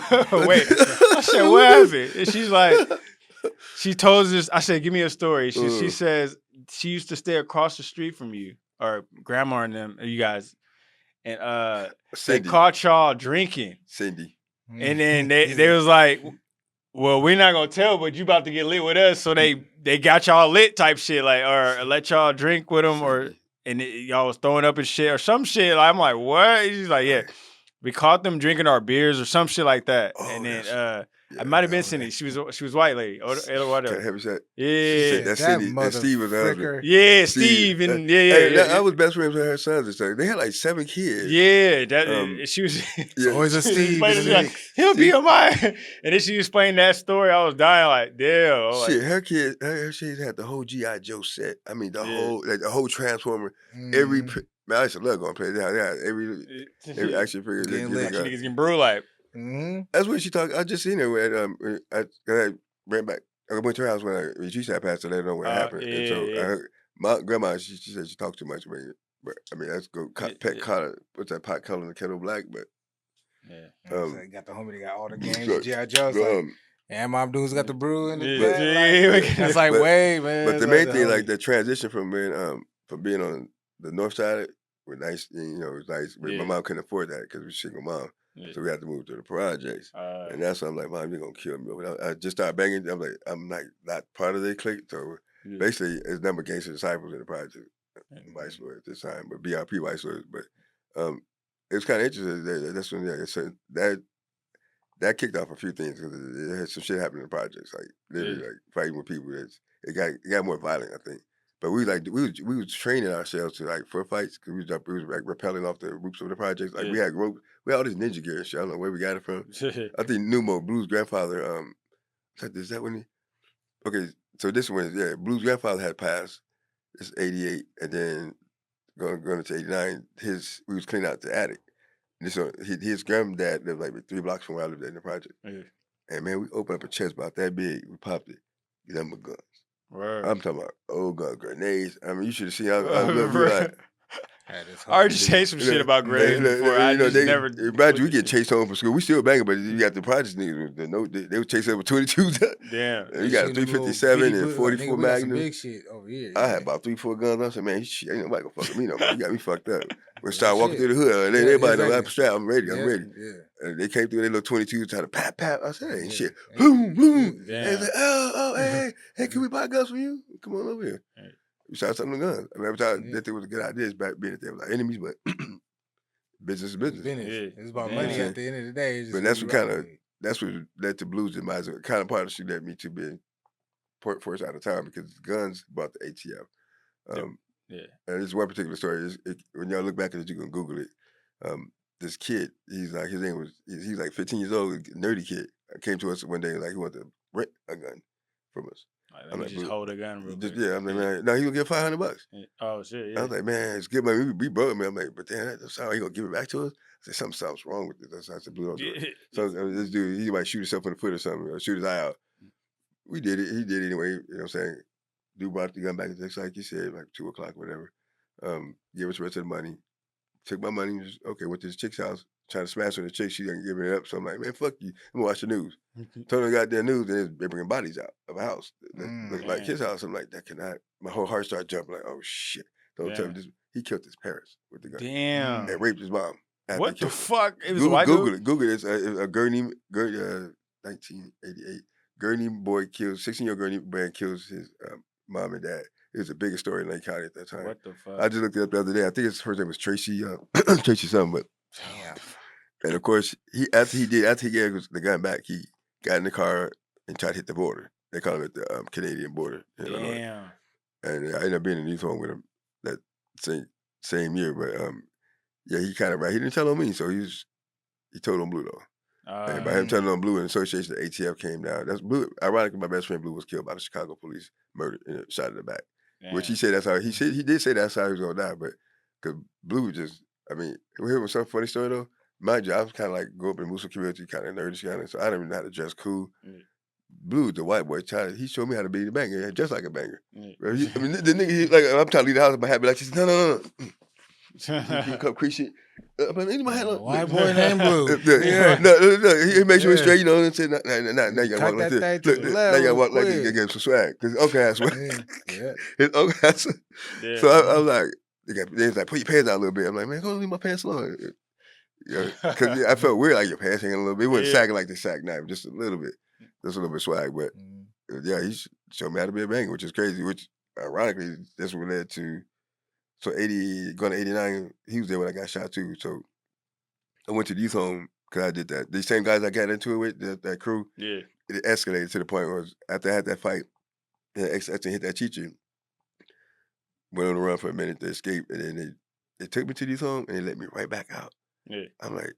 wait. I said, what happened? And she's like, she told us. I said, give me a story. She says she used to stay across the street from you, or grandma and them, you guys, and they caught y'all drinking. Cindy. And then they was like, well, we're not gonna tell, but you about to get lit with us. So they got y'all lit type shit, like, or let y'all drink with them, and y'all was throwing up and shit or some shit. Like, I'm like, what? She's like, yeah. We caught them drinking our beers or some shit like that. And then I might have been Cindy. She was white lady. Or whatever. Yeah. That's Cindy. And Steve was her husband. Yeah, Steve. And I was best friends with her sons and stuff. They had like 7 kids. Yeah. She was always a Steve. Like, he'll be on my. And then she explained that story. I was dying like, damn. Shit, her kids had the whole G.I. Joe set. I mean, the whole Transformer. Every... Man, I used to love going to play that. Every action figure. Niggas getting brewed like. That's what she talked. I just seen her I ran back. I went to her house when she said I passed to let her know what happened. And so I heard my grandma, she said she talked too much. But I mean, that's go pet collar. What's that pot color in the kettle black? But so got the homie that got all the games. G.I. Joe's like, and Mom Dude's got the brew in the back. That's like, wait, man. But the main thing, like the transition from being on the north side was nice. You know, it was nice. But my mom couldn't afford that because we was a single mom. So we had to move to the projects. And that's why I'm like, Mom, you're going to kill me. I just started banging. I'm like, I'm not part of their clique. So basically, it's number gangster disciples in the project. Vice Lord at this time, but BRP Vice Lord. But it was kind of interesting. That's when that kicked off a few things because it had some shit happen in the projects. Like, literally, like fighting with people. It got more violent, I think. But we was training ourselves to like for fights because we was like rappelling off the roofs of the projects. Like we had rope, we had all this ninja gear and shit. I don't know where we got it from. I think Numo Blue's grandfather. Is that when he? Okay, so this one, Blue's grandfather had passed. It's 88, and then going into 89. We was cleaning out the attic. And so his granddad lived like 3 blocks from where I lived in the project. And man, we opened up a chest about that big. We popped it. Get them guns. Word. I'm talking about old gun grenades. I mean, you should have seen. I remember like. I already chased some shit about grenades before. I just never. Imagine we get chased home from school. We still banging, but you got the project niggas. They would chase us with 22s. Damn. You got a 357 and 44 Magnum. Big shit over here. I had about 3-4 guns. I said, man, shit, ain't nobody gonna fuck with me no more. You got me fucked up. We start walking through the hood, and then everybody know I'm strapped. I'm ready. And they came through their little 22s, trying to pat. I said, ain't shit. Boom, boom. And they said, hey, can we buy guns from you? Come on over here. We shot some of the guns. I mean, every time that it was a good idea, it's back being that they were like enemies, but business is business. It's about money at the end of the day. But that's what led to Blues demise. Kind of part of she led me to being port force out of town because guns brought the ATF. And this one particular story when y'all look back at it, you can Google it. This kid, his name was 15 years old, nerdy kid. Came to us one day like he wanted to rent a gun from us. Let me just hold a gun real quick. I'm like, man, no, he gonna get $500. Oh shit, yeah. I was like, man, it's good money. We broke, man. I'm like, but then that's how he gonna give it back to us? I said, something's wrong with this. That's how I said, Blue don't do it. So this dude, he might shoot himself in the foot or something, or shoot his eye out. We did it. He did it anyway. You know what I'm saying? Dude brought the gun back the next, like you said, like 2 o'clock, whatever. Give us the rest of the money. Took my money. Went to his chick's house. Trying to smash on the chick, she didn't give it up. So I'm like, man, fuck you. I'm gonna watch the news. Told her goddamn news, and they're bringing bodies out of a house. Look like his house. I'm like, that cannot. My whole heart started jumping. Like, oh shit! Don't tell me this. He killed his parents with the gun. Damn. And raped his mom. What the fuck? It was Google it. Google it. It's a Gurney, 1988. Gurney boy kills 16-year-old Gurney boy kills his mom and dad. It was the biggest story in Lake County at that time. What the fuck? I just looked it up the other day. I think his first name was Tracy. Tracy something, but. Damn. And of course, after he gave the gun back, he got in the car and tried to hit the border. They call it the Canadian border. Damn. And I ended up being in uniform with him that same year. But he kind of right. He didn't tell on me, so he told on Blue though. And by him telling on Blue, an association, the ATF came down. That's Blue. Ironically, my best friend Blue was killed by the Chicago police, murdered, and shot in the back. Damn. Which he said that's how he did say that's how he was gonna die, but because Blue just. I mean, here was some funny story though. mind you, I was kind of like grew up in Muslim community, kind of nerdy, kind of. So I didn't even know how to dress cool. Blue, the white boy, he showed me how to be the banger, just like a banger. I mean, the nigga, like, I'm trying to leave the house, but happy like, she said, no. He come crease shit. I'm like, my hat on. White boy named Blue. No. He makes sure it's straight, you know, and say, now you gotta walk like this. Look, now you gotta walk like this, you get some swag. Cause okay ass swag. His okay ass. So I was like, they was like, put your pants out a little bit. I'm like, man, go leave my pants alone. Cause I felt weird, like your pants hanging a little bit. It wasn't sagging like the sack knife, just a little bit. Just a little bit swag, but yeah, he showed me how to be a banger, which is crazy, which ironically, that's what led to. So 80, going to 89, he was there when I got shot too. So I went to the youth home because I did that. These same guys I got into it with, that crew, it escalated to the point where after I had that fight, and I hit that teacher, went on the run for a minute to escape, and then they took me to the youth home and they let me right back out. I'm like,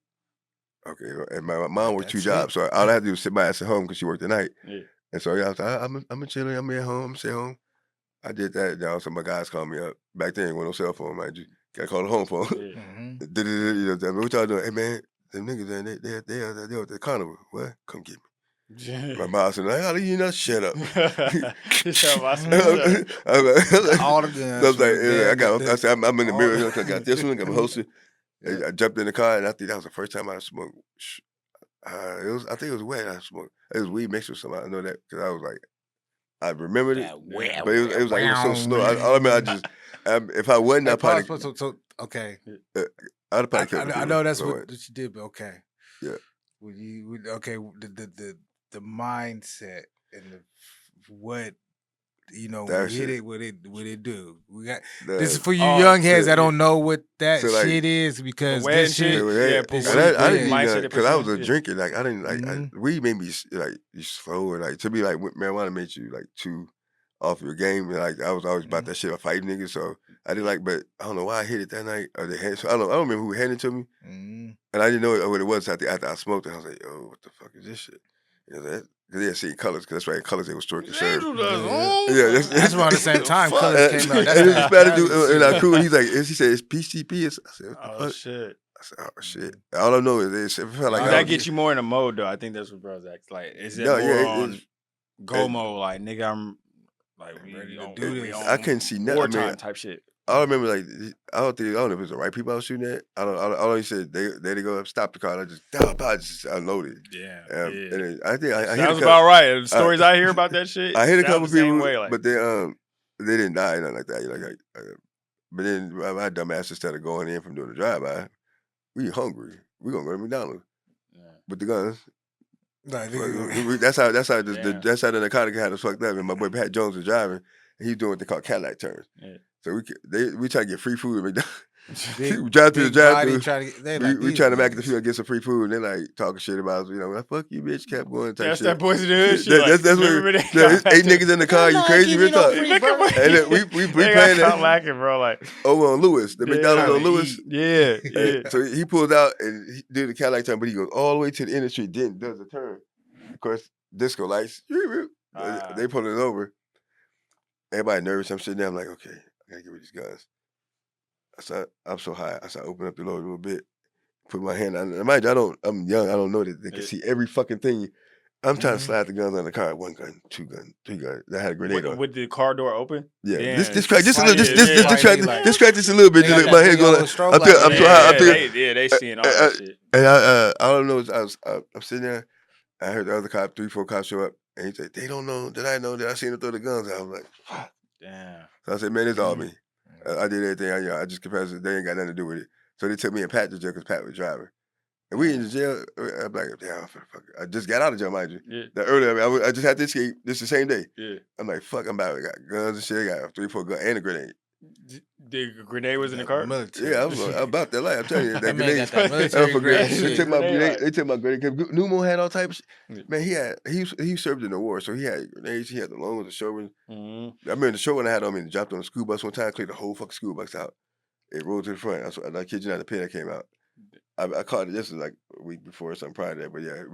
okay. And my mom worked 2 jobs, so all I had to do was sit my ass at home because she worked the night. And so I was like, I'm a chilling, I'm at home, I'm stay home. I did that. Then also my guys called me up. Back then, there was no cell phone, mind you. Gotta call the home phone. What y'all doing? Hey man, them niggas they're at the carnival. What? Come get me. My mom said, "How do you not shut up?" All the guns. I was like, I said, I'm in the mirror. I got this one. I got my holster. I jumped in the car, and I think that was the first time I smoked. I think it was wet. I smoked. It was weed mixed with something. I know that because I was like. I remembered it, but it was like it was so slow. I remember if I wasn't, I probably okay. I'd probably kept I know that's what you did, but okay. Yeah. The mindset and what that we shit. hit it, what it do. We got this is for you young heads that don't know what that shit is because this shit. I didn't even because I was a drinker. Like I didn't like weed made me like you slow and like to me like marijuana made you like too off your game. And, like I was always about that shit of fighting niggas. So I didn't like, but I don't know why I hit it that night. Or they had, so I don't remember who handed it to me, and I didn't know what it was after I smoked it. I was like, yo, what the fuck is this shit? Because they had seen colors, because that's right, in colors they was stroking serve. That's around the same time colors came out. That's and this bad dude in our crew, he's like, he said, it's PCP. I said, what the fuck? Shit. I said, oh shit. All I know is it felt like that gets you more in the mode though. I think that's what bros act like. Is it more on go mode? Like nigga, I'm like we ready to do this. I couldn't see nothing. Wartime type shit. I remember like I don't know if it was the right people I was shooting at. I don't. He said they go up, stop the car. And I just unloaded. Yeah. And then I think I that was about right. The stories I hear about that shit. I hit a couple people, way, like. but they didn't die, nothing like that. But then my dumb ass instead of going in from doing the drive-by, we hungry. We gonna go to McDonald's with the guns. That's how the narcotic had us fucked up. And my boy Pat Jones was driving. And he's doing what they call Cadillac turns. So we try to get free food at McDonald's. We drive through the drive-through. We trying to back the field, get some free food, and they like talking shit about us. Like, fuck you, bitch. Kept going. That's that Boys in the Hood shit. That's what 8 niggas in the car. You crazy? Real talk. And then we playing that. Lacking, bro. Like over on Lewis, the McDonald's on Lewis. Yeah. So he pulled out and he did the Cadillac turn, but he goes all the way to the end of the street, then does a turn. Of course, disco lights. They pulled it over. Everybody nervous. I'm sitting there. I'm like, okay, I gotta get rid of these guns. I'm so high. I started opening up the load a little bit, put my hand on it. Mind you, I'm young. I don't know that they can see every fucking thing. I'm trying to slide the guns on the car. 1 gun, 2 gun, 3 guns. I had a grenade on. With the car door open? Yeah. This crack just a little. This crack just a little bit. Just like my head going. I'm so high. They seeing all that shit. And I don't know. I'm sitting there. I heard the other cop, 3, 4 cops show up, and he said, "They don't know that I know that I seen them throw the guns." I was like, "Fuck." Damn. So I said, "Man, it's all me. I did everything. I just confessed it. They ain't got nothing to do with it." So they took me and Pat to jail because Pat was driving. And we in the jail. I'm like, damn, fuck. I just got out of jail, mind you. Yeah. That earlier, I just had to escape. This the same day. Yeah. I'm like, fuck, I'm about. I got guns and shit. I got 3, 4 guns and a grenade. The grenade was in the car? Military. Yeah, I was about that life. I'm telling you, that grenade. They took my grenade. Because Numo had all types of shit. Man, he served in the war, so he had grenades. He had the long ones, the short ones. I remember the short one I had on me and dropped on the school bus one time, cleared the whole fucking school bus out. It rolled to the front. I kid you not, the pin that came out. I caught it just like a week before or something prior to that. But yeah,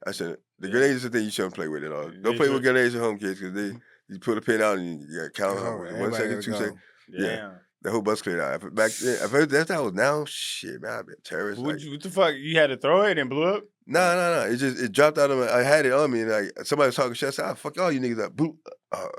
I said the grenades is the thing you shouldn't play with at all. Don't play with grenades at home, kids, because you put a pin out and you got to count 1 second, 2 seconds. Yeah. The whole bus cleared out. Back then, if that's how it was now, shit, man, I'd be a terrorist. What the fuck? You had to throw it and blew up? No. It dropped out of my. I had it on me, and like somebody was talking shit. I said, fuck all you niggas up. Boop. I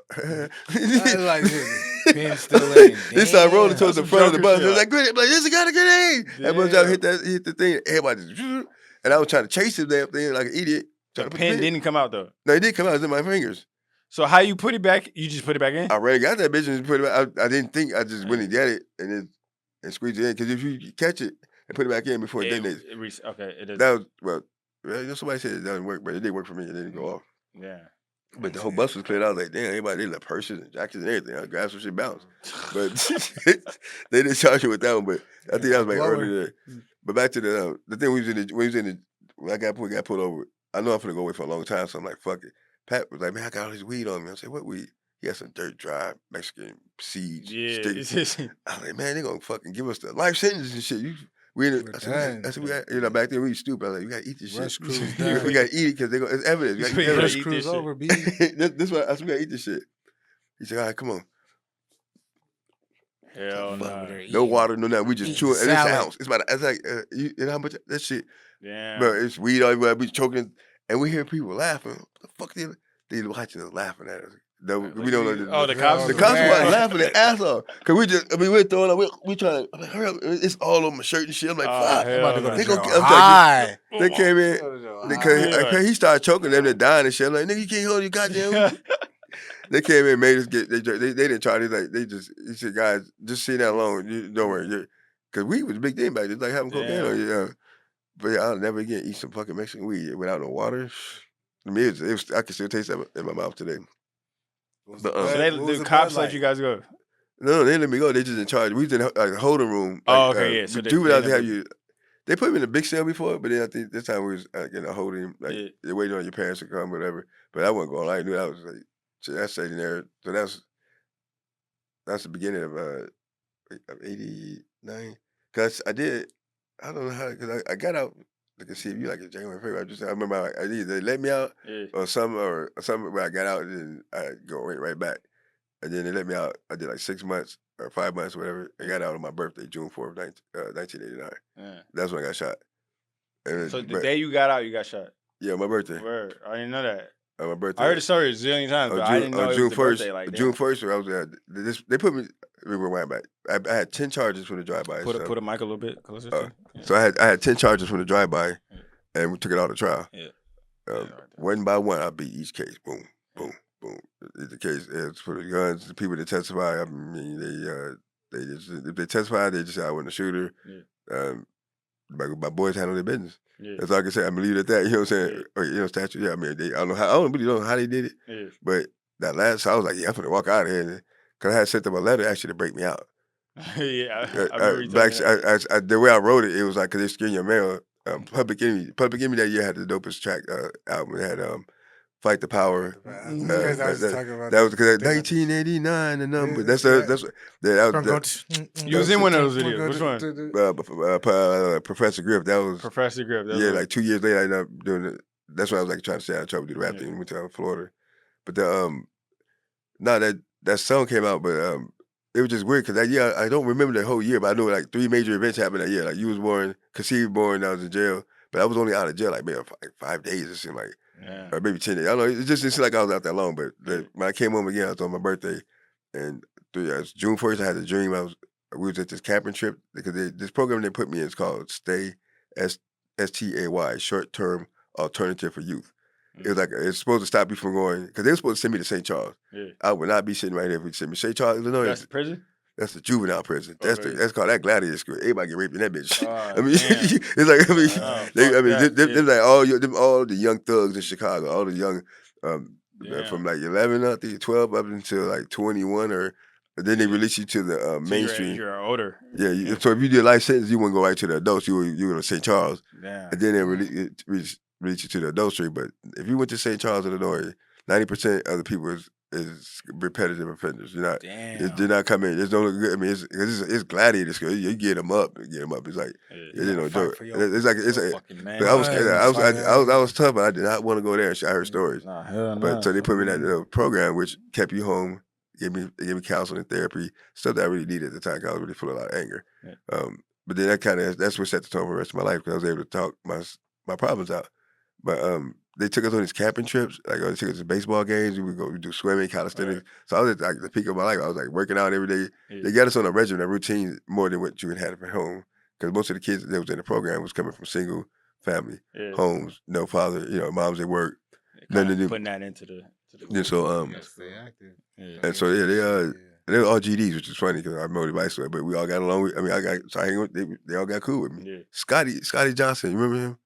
like it. Pin still in. They started rolling towards the front of the bus. Shit. It was like, grenade. Like, this got a grenade. Everyone tried to hit the thing. Everybody just, and I was trying to chase the damn thing like an idiot. The pin didn't come out though. No, it did come out. It was in my fingers. So how you put it back? You just put it back in? I already got that bitch and put it back. I didn't think. I just went and get it and squeezed it in. Because if you catch it and put it back in before it detonates. Okay, it does. That was, somebody said it doesn't work, but it did work for me. It didn't go off. Yeah. But the whole bus was cleared out. I was like, damn, everybody, they left purses and jackets and everything. I grabbed some shit, bounced. But they didn't charge you with that one. But I think that was like earlier. But back to the thing when I got pulled over, I know I'm going to go away for a long time. So I'm like, fuck it. Pat was like, man, I got all this weed on me. I said, what weed? He had some dirt, dry Mexican seeds. Sticks. I was like, man, they going to fucking give us the life sentence and shit. I said, back then we stupid. I was like, we got to eat this shit. We got to eat it because it's evidence. We got to eat this over, B. This why I said, we got to eat this shit. He said, all right, come on. Hell no. No water, no nothing. We just chewing. And it's an ounce. It's like, you know how much that shit? Yeah. Bro, it's weed everywhere. We choking. And we hear people laughing. What the fuck they watching us laughing at us? We don't know. The cops. The cops were laughing their ass off. Cause we're throwing up. We trying to hurry up. It's all on my shirt and shit. I'm like, fuck. They came in. Because he started choking them. They're dying and shit. I'm like, nigga, you can't hold your goddamn. They came in and made us get. They didn't try. He said, guys, just sit down alone. Don't worry. Cause weed was a big thing back then. Like having cocaine on you. But yeah, I'll never again eat some fucking Mexican weed without no water. I mean, it was I can still taste that in my mouth today. But, the cops let you guys go? No, they let me go. They just in charge. We was in a holding room. Yeah. So juveniles have you. They put me in a big cell before, but then I think this time we was in a holding, they're waiting on your parents to come, whatever. But I wasn't going. I knew that was like, so that's sitting there. So that's the beginning of '89. Cause I don't know how, because I got out, like I see if you like a January, February. I remember I either they let me out or something where I got out and then I go right back. And then they let me out. I did like 6 months or 5 months, whatever. I got out on my birthday, June 4th, 1989. Yeah. That's when I got shot. And so the day you got out, you got shot? Yeah, my birthday. Word. I didn't know that. My birthday. I heard the story a zillion times, but I didn't know it was the birthday like that. June 1st, I was there. They put me. We rewind back. I had 10 charges from the drive-by. Put a mic a little bit closer. So I had 10 charges from the drive-by, and we took it all to trial. Yeah. One by one, I beat each case. Boom, boom, boom. The case is for the guns. The people that testify. I mean, they just if they testify, they just say I wasn't a shooter. Yeah. My boys handle their business. Yeah. That's all I can say. I believe at that. You know what I'm saying? Yeah. You know, statute. Yeah. I mean, I don't really know how they did it. Yeah. But that last, so I was like, yeah, I'm gonna walk out of here. Because I had sent them a letter actually to break me out. Yeah, the way I wrote it, it was like, because they're scaring your mail. Public Enemy that year had the dopest track album. It had Fight the Power. That was because 1989, the number. You was in one of those videos. Which one? Professor Griff. That was Professor Griff. Yeah, like 2 years later, I ended up doing it. That's what I was like trying to say. I tried to do the rap thing. Went to Florida, but that song came out, but it was just weird because that year I don't remember the whole year, but I know like 3 major events happened that year. Like you was born, Cassie was born, I was in jail, but I was only out of jail like maybe 5 days. It seemed like, or maybe 10 days. I don't know. It just didn't seem like I was out that long. But when I came home again, I was on my birthday, and June 1st, I had a dream. We was at this camping trip because this program they put me in is called Stay, STAY, Short Term Alternative for Youth. It was like it's supposed to stop you from going because they were supposed to send me to St. Charles. Yeah. I would not be sitting right here if we send me to St. Charles, Illinois. That's the prison. That's the juvenile prison. That's called that gladiator school. Everybody get raped in that bitch. I mean, it's like they're like all the young thugs in Chicago, all the young from like 11 up to 12 up until like 21 or. Then they release you to the mainstream. You're older. Yeah. So if you did a life sentence, you wouldn't go right to the adults. You would go to St. Charles. Yeah. And then they release you to the adult street. But if you went to St. Charles, Illinois, 90% of the people is repetitive offenders. You're not coming in. There's no good. I mean, it's gladiator school. You get them up. It's like joke. I was tough, but I did not want to go there. I heard stories. So they put me in that program, which kept you home. gave me counseling and therapy, stuff that I really needed at the time. 'Cause I was really full of a lot of anger. Yeah. But then that's what set the tone for the rest of my life because I was able to talk my problems out. But they took us on these camping trips. Like they took us to baseball games. We would do swimming, calisthenics. Right. So I was at like the peak of my life. I was like working out every day. Yeah. They got us on a regimen, a routine more than what you would have at home. Because most of the kids that was in the program was coming from single family homes, no father, moms at work. Nothing to do. Putting that into the yeah, so stay active. And so they were all GDs, which is funny because I rode a bicycle, but we all got along. I hang with they all got cool with me. Yeah. Scotty Johnson, you remember him?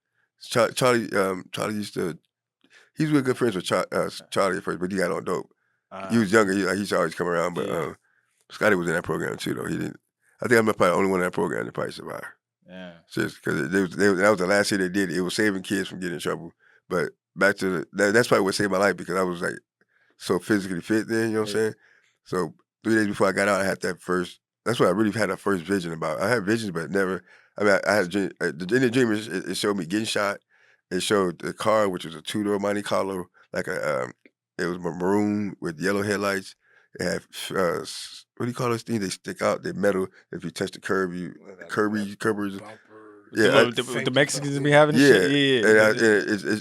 Charlie used to. He was real good friends with Charlie at first, but he got on dope. He was younger. He used to always come around, but Scotty was in that program too, though. He didn't. I think I'm probably the only one in that program that probably survived. Yeah. Just because that was the last year they did it. It was saving kids from getting in trouble. But back to that's probably what saved my life because I was like so physically fit then. You know what I'm saying? So 3 days before I got out, I had that first. That's what I really had a first vision about. I had visions, but never. I mean, I had a dream. In the dream, it showed me getting shot. It showed the car, which was a 2-door Monte Carlo, like it was maroon with yellow headlights. It had what do you call those things? They stick out. They're metal. If you touch the curb, curbers. Yeah, the Mexicans be having this shit. Yeah. And I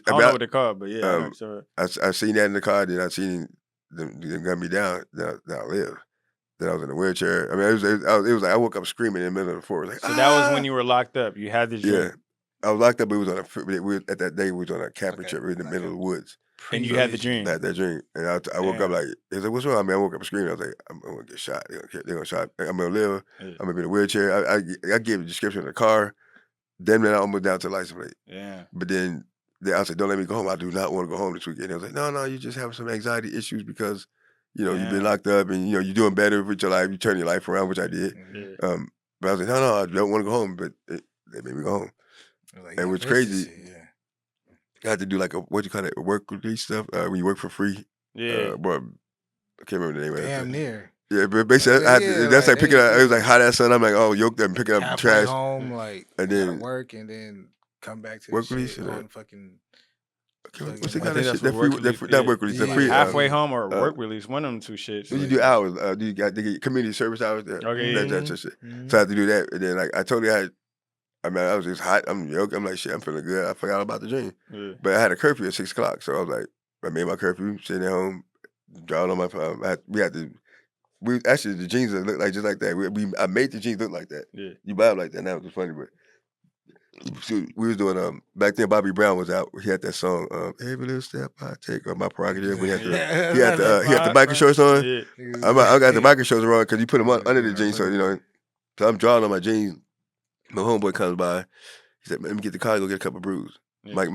don't know what they're called, but yeah, I seen that in the car. Then I seen them gun me down. Then I lived. Then I was in a wheelchair. I mean, it was like I woke up screaming in the middle of the forest. Like, so that was when you were locked up. You had this dream. Yeah, I was locked up. But it was at that day we was on a camping trip in the middle of the woods. And you had the dream. I had that dream, and I woke up like, he was like, what's wrong? I mean, I woke up screaming. I was like, I'm gonna get shot. They're gonna shot. I'm gonna live. I'm gonna be in a wheelchair. I gave a description of the car. Then I almost down to the license plate. Yeah. But then I said, don't let me go home. I do not want to go home this weekend. He was like, no, you just have some anxiety issues because, you've been locked up and, you're doing better with your life. You turn your life around, which I did. Yeah. But I was like, no, I don't want to go home. But they made me go home. Like, and what's crazy, I had to do like a work release stuff when you work for free. Yeah. Boy, I can't remember the name of it. Damn near. Yeah, but basically, that's like picking up. It was like hot ass sun. I'm like, yoked up and picking up trash. Home, like, and then work, and then come back to work the release. On fucking. What's the kind of shit? That work release. Yeah. Halfway home or work release. One of them two shits. You do hours. You got they get community service hours there. Okay. That shit. So I had to do that, and then like I totally had. I mean, I was just hot. I'm yoked. I'm like, shit. I'm feeling good. I forgot about the dream. Yeah. But I had a curfew at 6 o'clock, so I was like, I made my curfew, sitting at home, drawing on my phone. We had to. We actually the jeans look like just like that. I made the jeans look like that. Yeah. You buy them like that now. It's funny, but we was doing back then. Bobby Brown was out. He had that song "Every Little Step I Take" on My Prerogative. He had the biker shorts on. Yeah. I got the biker shorts on because you put them under the jeans, so So I'm drawing on my jeans. My homeboy comes by. He said, "Let me get the car. Go get a couple brews." Yeah. Mike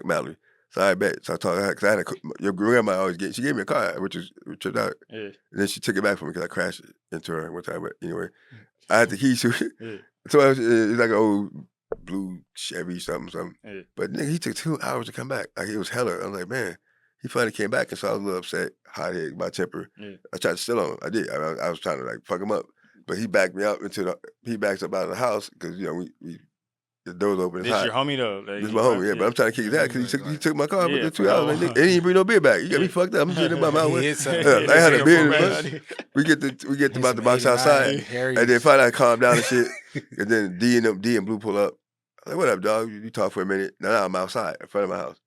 Mallory. So I bet. So I told her because your grandma always she gave me a car, which turned out. Yeah. And then she took it back from me because I crashed into her one time. But anyway, I had the keys to it. Yeah. So it was like an old blue Chevy something. Yeah. But nigga, he took 2 hours to come back. Like it was hella. I was like, man, he finally came back, and so I was a little upset, hot-headed, my temper. Yeah. I tried to steal on him. I did. I was trying to like fuck him up, but he backed me up he backs up out of the house because we. The doors open. This your homie though. Like, this is my homie, yeah. But I'm trying to kick his ass because he took my car for 2 hours. And he didn't bring no beer back. You got me fucked up. I'm getting in my mouth. I had a beer in the bus. We get about the box outside, and then finally I calm down and shit. And then D and Blue pull up. I'm like, what up, dog? You talk for a minute. Now I'm outside in front of my house,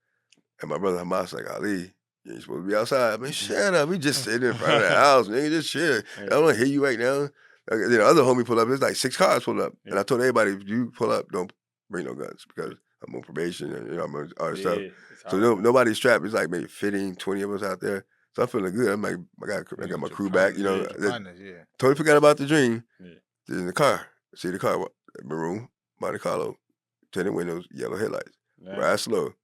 and my brother Hamas like, Ali, you ain't supposed to be outside. I mean, shut up. We just sitting in front of the house, nigga. Just chill. I don't want to hear you right now. Then the other homie pull up. There's like 6 cars pulled up, and I told everybody, if you pull up, don't bring no guns because I'm on probation and I'm on all this stuff. So nobody's strapped. It's like maybe 15, 20 of us out there. So I'm feeling good. I'm like, I got my crew back. Totally forgot about the dream. Yeah. In the car, see the car, maroon, Monte Carlo, tinted windows, yellow headlights. Yeah. Ride slow.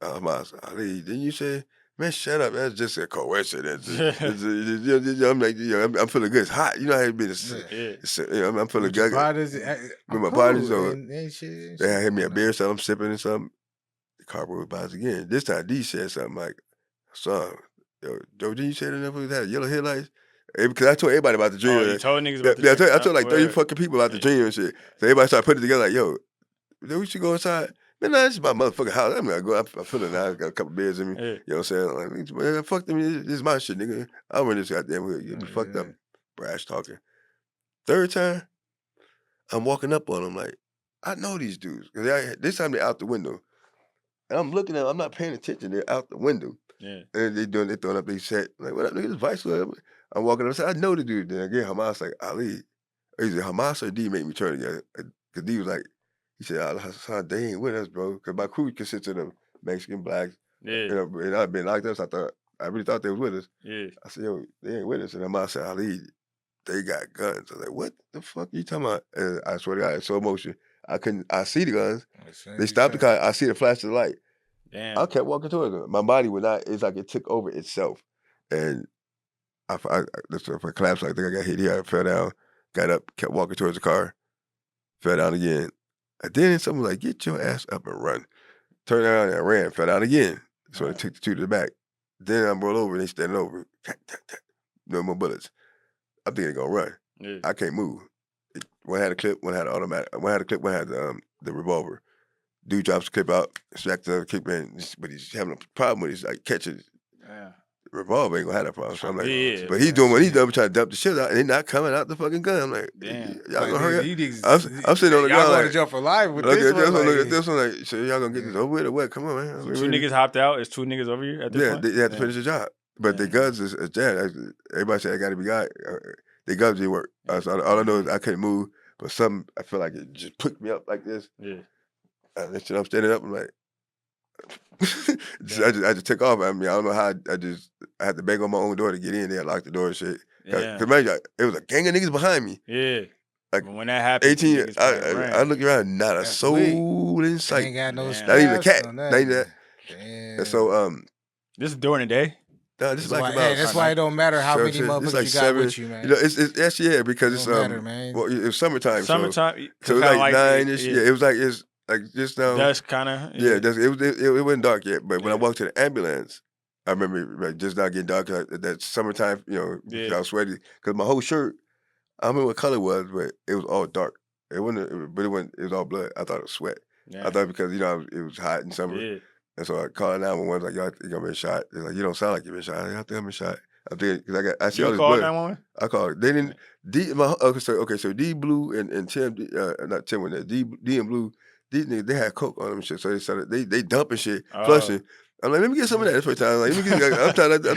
Ali, didn't you say? Man, shut up. That's just a coincidence. I'm like, I'm feeling good. It's hot. You know how it been. I'm feeling good. With my partners, they had me a beer, so I'm sipping and something. The car rolled by us again. This time, D said something like, son, Joe, didn't you say that motherfucker had yellow headlights? Because I told everybody about the dream. You told niggas about the dream? I told like 30 fucking people about the dream and shit. So everybody started putting it together like, yo, we should go inside. Man, nah, this is my motherfucking house. I mean, I feel it now. I got a couple beers in me. Yeah. You know what I'm saying? Like, man, fuck them. This is my shit, nigga. I run this goddamn hood. You be fucked up. Brash talking. Third time, I'm walking up on them like, I know these dudes. Cause this time they're out the window. And I'm looking at them. I'm not paying attention. They're out the window. Yeah. And they throwing up their set. Like, what up, nigga? This Vice. Whatever. I'm walking up. I said, I know the dude. Then again, Hamas like, Ali. He said, Hamas or D make me turn again. Because D was like, he said, Hassan, they ain't with us, bro. Because my crew consists of them Mexican, blacks. Yeah. You know, and I've been locked up, so I really thought they was with us. Yeah. I said, yo, they ain't with us. And Hamas said, Ali, they got guns. I was like, what the fuck are you talking about? And I swear to God, it's so emotional. I see the guns. They stopped the car. I see the flash of the light. Damn. I kept walking towards them. My body would not, it's like it took over itself. And if I collapsed, I think I got hit here. I fell down, got up, kept walking towards the car, fell down again. And then someone was like, get your ass up and run. Turned around and I ran, fell down again. So I took the two to the back. Then I rolled over and they standing over. No more bullets. I'm thinking they're gonna run. Yeah. I can't move. One had a clip, one had an automatic. One had a clip, one had the revolver. Dude drops the clip out, snacks the clip in, but he's having a problem with it. He's like catching the revolver, ain't gonna have that problem. So I'm like, but he's doing what he's doing, trying to dump the shit out, and they're not coming out the fucking gun. I'm like, damn, y'all gonna hurry up? I'm sitting on the y'all ground going like, to jump for life with look this at one. look at this one, like, so y'all gonna get this over with or what? Come on, man. So two niggas hopped out. It's two niggas over here at this point? They had to finish the job. But the guns is jammed. Everybody said I got to be got. The guns didn't work. So all I know is I couldn't move, but something, I feel like it just picked me up like this. Yeah. And then I'm standing up, I'm like, I just took off. I mean, I don't know how I had to bang on my own door to get in there, lock the door and shit. Cause imagine, it was a gang of niggas behind me. Yeah. Like when that happened, 18, I looked around, not a soul in sight. Ain't got no not even a cat. Not even that. And so, this is during the day? No, this is like about. That's why it don't matter how many motherfuckers like you got with you, man. You know, it's yeah, because it's matter, man. well, it was summertime. Summertime. So it was like 9-ish. Yeah, it was like just now. Dusk kind of. Yeah, it wasn't dark yet. But when I walked to the ambulance, I remember like just not getting dark. That summertime, you know, I was sweaty because my whole shirt. I don't remember what color it was, but it was all dark. It wasn't, but it was all blood. I thought it was sweat. Yeah. I thought because it was hot in summer. Yeah. And so I called 911, like, y'all think I've been shot? They're like, you don't sound like you've been shot. I think I've been shot. I think, because I see all this blood. You called 911? I called it. They didn't, so D Blue and Tim, not Tim, D and Blue, these niggas, they had coke on them and shit. So they started, they dumping shit, flushing. I'm like, let me get some of that the first time. Like, let me get, I'm trying to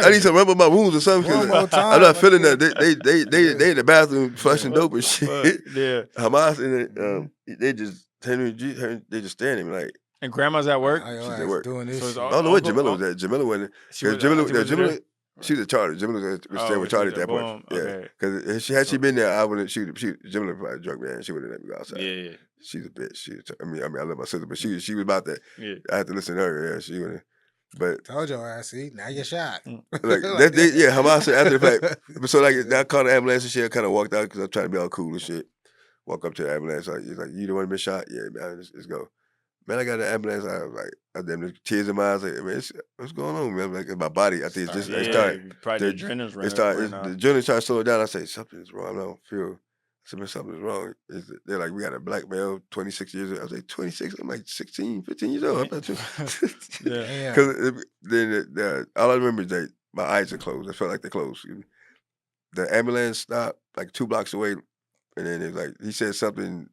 I need some rub on my wounds or something. I'm not feeling that. They in the bathroom flushing dope and shit. Yeah. Hamas and they just, they just standing like. And grandma's at work? She's at work. Doing this. I don't know what Jamila was at. Jamila wasn't. Jamila, she was at Charlie. Jamila was staying with Charlie at that point. Yeah. Because had she been there, I wouldn't. Jamila probably drunk man. She wouldn't let me go outside. Yeah. She's a bitch. I mean, I love my sister, but she was about that. Yeah. I had to listen to her. Yeah, she wouldn't. But told your ass, see, now you're shot. Like Hamas after the fact. So like, I called the ambulance and shit. I kind of walked out because I'm trying to be all cool and shit. Walk up to the ambulance. He's like, you the one been shot? Yeah, man, let's go. Man, I got the ambulance. I was like, I damn tears in my eyes. Like, man, what's going on, man? Like, my body, I think it's just, it started. Probably the adrenaline's running. The adrenaline started to slow down. I say, something's wrong. I don't feel, I said, man, something's wrong. They're like, we got a black male, 26 years old. I was like, 26? I'm like 16, 15 years old. I'm not too. Because then all I remember is that my eyes are closed. I felt like they're closed. The ambulance stopped like 2 blocks away. And then it was like, he said something,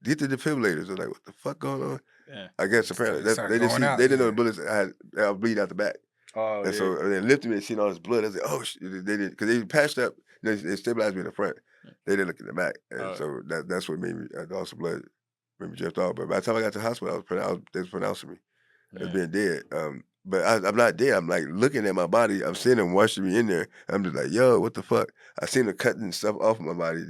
get the defibrillators. I was like, what the fuck going on? Yeah. I guess apparently they didn't know the bullets. I was bleeding out the back. Oh, and so they lifted me and seen all this blood. I was like, oh shit, they didn't, because they patched up. They stabilized me in the front. They didn't look in the back, and so that's what made me. I lost the blood, made me drift off. But by the time I got to the hospital, they was pronouncing me as being dead. But I'm not dead. I'm like looking at my body. I'm seeing them washing me in there. I'm just like, yo, what the fuck? I seen them cutting stuff off of my body.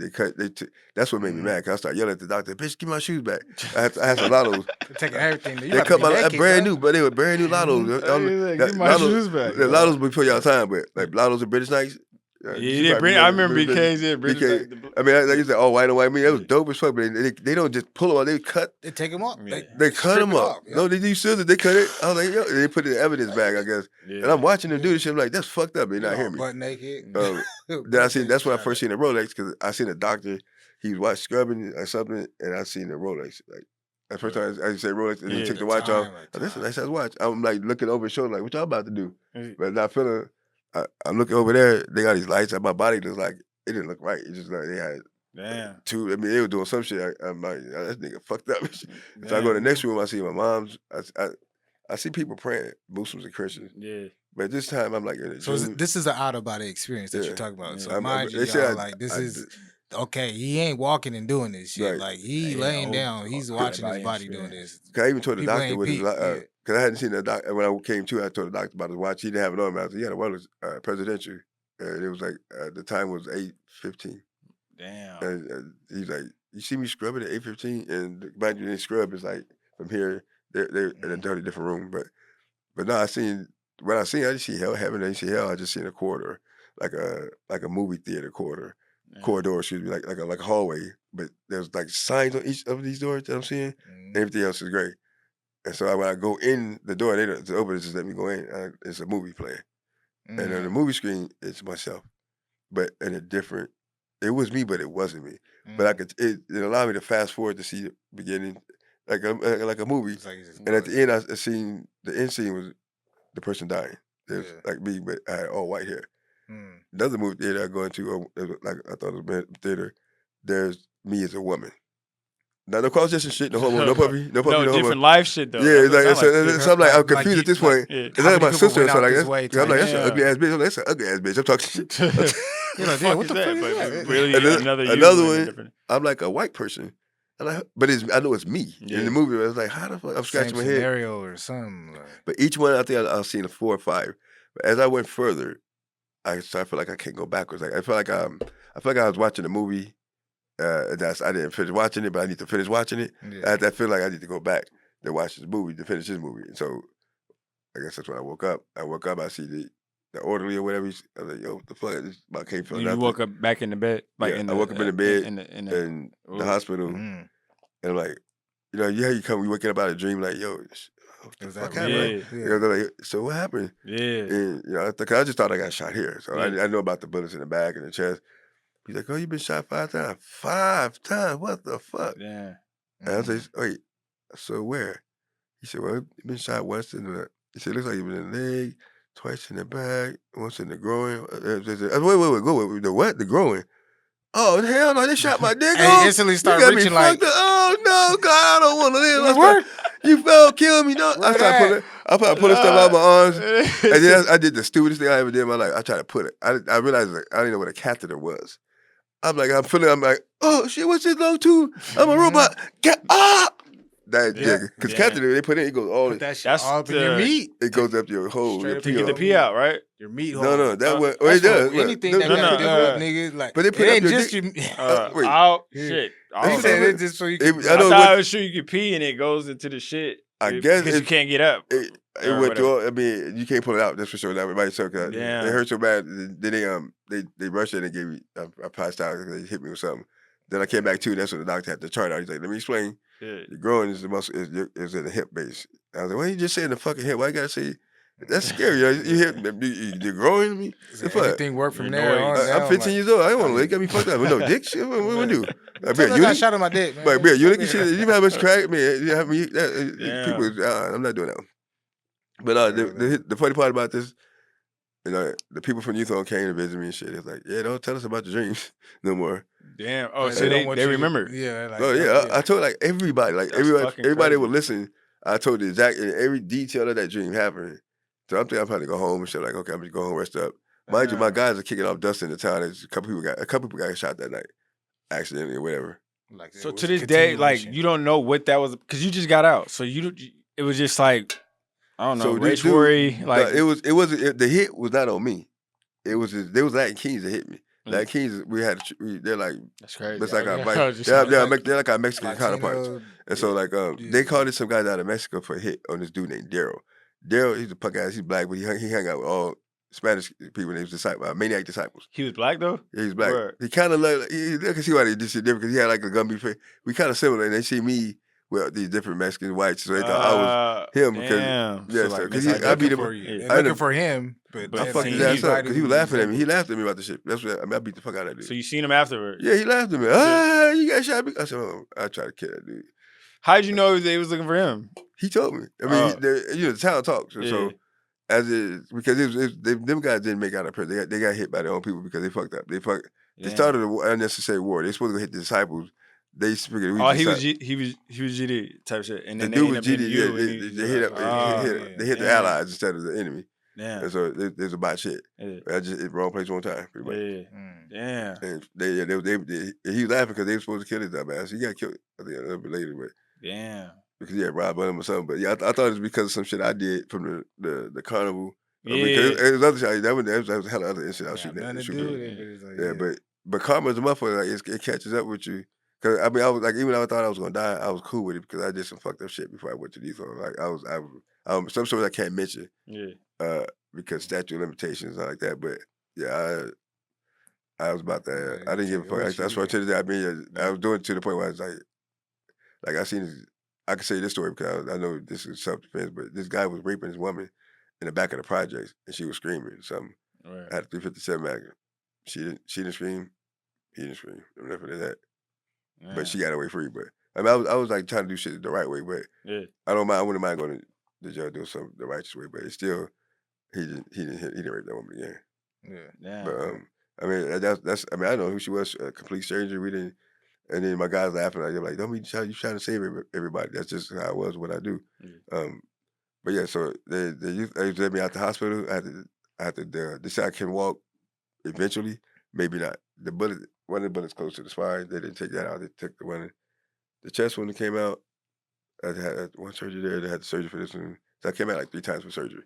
That's what made me mad. Cause I started yelling at the doctor, bitch, give my shoes back. I had some lottos. Taking everything. They cut my brand new, but they were brand new lottos. Give my shoes back. The lottos before y'all time, but like lottos are British Knights. I remember BK's. Yeah, British. I mean, like you said, all white and white. I mean, that was dope as fuck. But they don't just pull them off. They cut. They take them off. They cut them off. No, they do scissors. They cut it. I was like, yo, they put it in the evidence bag, I guess. Yeah. And I'm watching them do this shit. I'm like, that's fucked up. They not hear me. Butt naked. Then I seen. That's when I first seen the Rolex because I seen a doctor. he was scrubbing or something, and I seen the Rolex. Like the first time I said Rolex, and he took the watch off. Oh, that's a nice ass watch. I'm like looking over his shoulder, like, what y'all about to do? But not feeling. I'm looking over there. They got these lights, and my body looks like it didn't look right. It just like they had. Damn. Two. I mean, they were doing some shit. I'm like, that nigga fucked up. So I go to the next room. I see my mom's. I see people praying, Muslims and Christians. Yeah. But this time I'm like, so this is an out of body experience that you're talking about. So mind you, y'all, like this is okay. He ain't walking and doing this shit. Right. Like he laying down. He's watching his body doing this. I even told the doctor with his because I hadn't seen the doctor when I came to. I told the doctor about his watch. He didn't have it on. He had a wireless presidential, and it was like the time was 8:15. Damn. And he's like, you see me scrubbing at 8:15, and mind you, they scrub is like from here. They're in a totally different room, but no, I just see hell, heaven, I didn't see hell. I just seen a corridor, like a movie theater corridor, excuse me, like a hallway. But there's like signs on each of these doors that I'm seeing. And everything else is great. And so when I go in the door, they don't open it, just let me go in. It's a movie playing, and on the movie screen, it's myself, but in a different. It was me, but it wasn't me. But it allowed me to fast forward to see the beginning, like a movie. And at the end, I seen the end scene was the person dying. It was like me, but I had all white hair. Another movie theater I go into, like I thought it was a theater. There's me as a woman. Now no cross-dressing shit, no homo, no puppy, no different life shit though. Yeah, so I'm like I'm confused at this point. It's like my sister, so like I'm like that's an ugly ass bitch. I'm like that's an ugly ass bitch. I'm talking shit. You know, damn, what the fuck is that? Really, another one. I'm like a white person, but I know it's me in the movie. I was like, how the fuck? I'm scratching my head. Scenario or something. But each one, I think I've seen a 4 or 5. But as I went further, I feel like I can't go backwards. Like I feel like I was watching a movie. I didn't finish watching it, but I need to finish watching it. Yeah. I feel like I need to go back to watch this movie to finish this movie. And so I guess that's when I woke up. I see the orderly or whatever. I was like, yo, what the fuck? I can't feel nothing. You woke up back in the bed? Like I woke up in the bed in the hospital. And I'm like, how you come, you waking up out of a dream like, yo, what the fuck happened? Like, so what happened? Yeah. And, I just thought I got shot here. So I know about the bullets in the back and the chest. He's like, oh, you been shot 5 times? 5 times? What the fuck? Yeah. And I said, wait, so where? He said, well, you been shot once in the, he said, looks like you've been in the leg, twice in the back, once in the groin. Wait, go, the what? The groin? Oh, hell no, they shot my dick off. Instantly start reaching like, oh, no, God, I don't want to live. You fell, kill me. No. I started pulling stuff out of my arms. And then I did the stupidest thing I ever did in my life. I tried to put it. I realized I didn't know what a catheter was. I'm like, oh, shit, what's this low too? I'm a robot. Get up! Because catheter, they put in, it goes all that's all up in your meat. It goes up your whole. To get the pee out, right? Your meat hole. No, that one. It does. Anything that got to do with niggas, like, but they put it up ain't your just wait. Oh, shit. They said it just so you can. I thought it was sure you could pee and it goes into the shit. I guess because you can't get up. It went through. I mean, you can't pull it out. That's for sure. That everybody so it hurt so bad. Then they rushed it and gave me. I passed out because they hit me with something. Then I came back too. That's when the doctor had the chart out. He's like, let me explain. Yeah. Your groin is the muscle is in the hip base. I was like, why you just saying the fucking hip? Why you gotta say? That's scary. You hear the groin me? Everything worked from there on. I'm 15 years old. I don't want to lick. Got me fucked up. With no dick shit. What we do? I got shot on my dick, man. But you lick shit. You have much crack, man. You have me. People. I'm not doing that. But the funny part about this, the people from Youth On came to visit me and shit. It's like, yeah, don't tell us about your dreams no more. Damn. Oh, so they remember. Yeah. Like, oh yeah. I told like everybody, everybody would listen. I told the exact every detail of that dream happened. So I'm thinking I'm trying to go home and shit. Like, okay, I'm just go home, rest up. Mind you, my guys are kicking off dust in the town. There's a couple people got shot that night, accidentally or whatever. Like, so to this day, like you don't know what that was because you just got out. So it was just like I don't know, race worry. Like it wasn't the hit was not on me. It was there was Latin Kings that hit me. Latin Kings, they're like that's crazy. That's like they're like our Mexican counterparts, and so like they called in some guys out of Mexico for a hit on this dude named Daryl. Daryl, he's a punk ass. He's black, but he hung out with all Spanish people. He was maniac disciples. He was black though. Yeah, he's black. Word. He kind of like I can see why they did shit different because he had like a Gumby face. We kind of similar, and they see me with these different Mexican whites, so they thought I was him because I beat him. Looking for him, but I fucked his ass up because he was laughing at me. He laughed at me about the shit. That's what I beat the fuck out of that dude. So you seen him afterwards? Yeah, he laughed at me. You got shot. I said, I tried to kill that dude. How'd you know they was looking for him? He told me. I mean, the town talks. So as is because them guys didn't make out of prison. They got hit by their own people because they fucked up. They started an unnecessary war. They supposed to go hit the disciples. They figured he was GD type shit, and then the dude was GD. They hit the allies instead of the enemy. Yeah, and so there's about shit. Yeah. I just hit the wrong place one time. Pretty much. Yeah, and he was laughing because they were supposed to kill his dumbass. He got killed. I think a little bit later, but because he had robbed him or something. But yeah, I thought it was because of some shit I did from the carnival. Because it was other shit. That was a hell of other incident I was shooting at. But karma's a motherfucker. Like it catches up with you. Cause I mean, I was like, even though I thought I was gonna die, I was cool with it because I did some fucked up shit before I went to these. Like I was some stories I can't mention. Because statute of limitations and like that. But yeah, I was about that. I didn't give a fuck. That's why to the day I was doing it to the point where I was like I seen. I can say this story because I know this is self-defense, but this guy was raping his woman in the back of the projects, and she was screaming something. Right. I had a 357 Magnum. She didn't scream. He didn't scream. Enough of that. Yeah. But she got away free. But I mean, I was like trying to do shit the right way, but I don't mind. I wouldn't mind going to the jail doing something the righteous way. But it's still, he didn't rape that woman again. Yeah. But I mean, that's. I mean, I know who she was. A complete stranger. We didn't. And then my guys laughing. They're like, "Don't be trying to save everybody." That's just how I was. What I do. But yeah, so they let me out the hospital. I had to decide I can walk eventually. Maybe not. One of the bullets close to the spine. They didn't take that out. They took the chest one that came out. I had one surgery there. They had the surgery for this one. So I came out like 3 times for surgery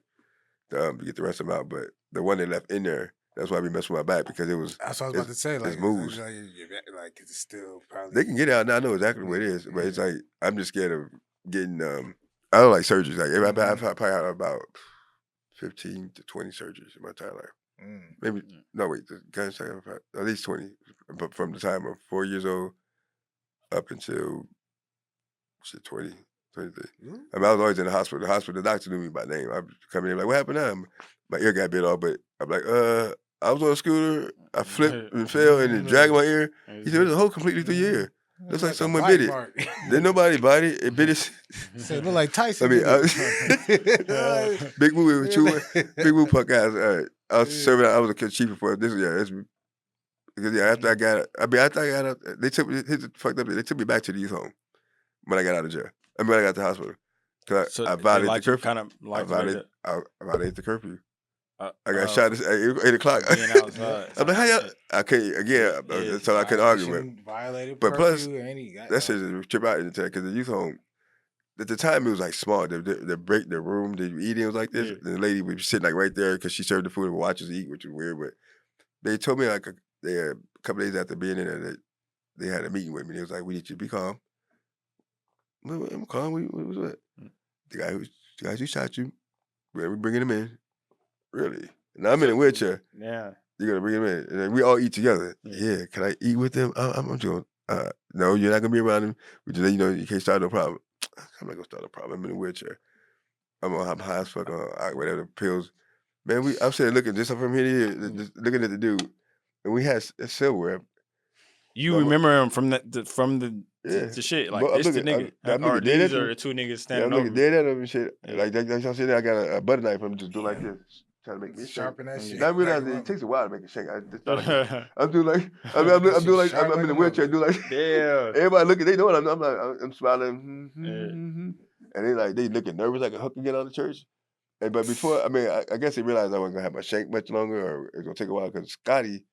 to get the rest of them out. But the one they left in there, that's why I be messing with my back because it was. That's what I was about to say. Like, moves. Like it's still probably. They can get it out now. I know exactly what it is, but it's like I'm just scared of getting. I don't like surgeries. Like I've probably had about 15 to 20 surgeries in my entire life. Maybe no wait, at least 20. But from the time of 4 years old up until 20, 23. I mean, I was always in the hospital. The doctor knew me by name. I come in like, what happened now? My ear got bit off, but I'm like, I was on a scooter, I flipped and fell and it dragged my ear. He said, there's a hole completely through your ear. Looks like someone bit it. Then nobody bite it. It bit it. So it looked like Tyson. I mean, Big Woo with you. Big Woo punk guys. I was serving. I was a chief before this. Because after I got out, they took me. They took me back to the youth home when I got out of jail. I mean, when I got to the hospital. Cause I violated the curfew. I violated the curfew. I got shot at 8 o'clock. I'm like, how y'all? I can't again. So I couldn't argue with. Violated. But plus, that shit is trip out in the time because the youth home. At the time, it was like small. The break, the room, the eating was like this. Yeah. And the lady would be sitting like right there because she served the food and watch us eat, which was weird. But they told me like a couple days after being in there that they had a meeting with me. They was like, "We need you to be calm." I'm calm. What was that? The guy who shot you. We're bringing him in. Really? Now I'm in a wheelchair. Yeah. You're gonna bring him in, and then we all eat together. Yeah. Can I eat with them? I'm doing. No, you're not gonna be around him. We just you can't start no problem. I'm not gonna start a problem. I'm in a wheelchair. I'm high as fuck on whatever pills. Man, I'm sitting looking just from here to here, just looking at the dude, and we had silverware. You remember him from the shit like this the nigga. Or these are the 2 niggas standing over. I'm looking dead at him and shit. Yeah. Like that's what I'm saying. I got a butter knife. I'm just doing like this. Trying to make me sharpen that shit. I realized it takes a while to make a shake. I'm doing like I'm in the wheelchair. I do like damn. Everybody looking, they know what I'm smiling. And they looking nervous like a hook can get out of the church. But before, I mean, I guess they realized I wasn't gonna have my shank much longer, or it's gonna take a while because Scotty,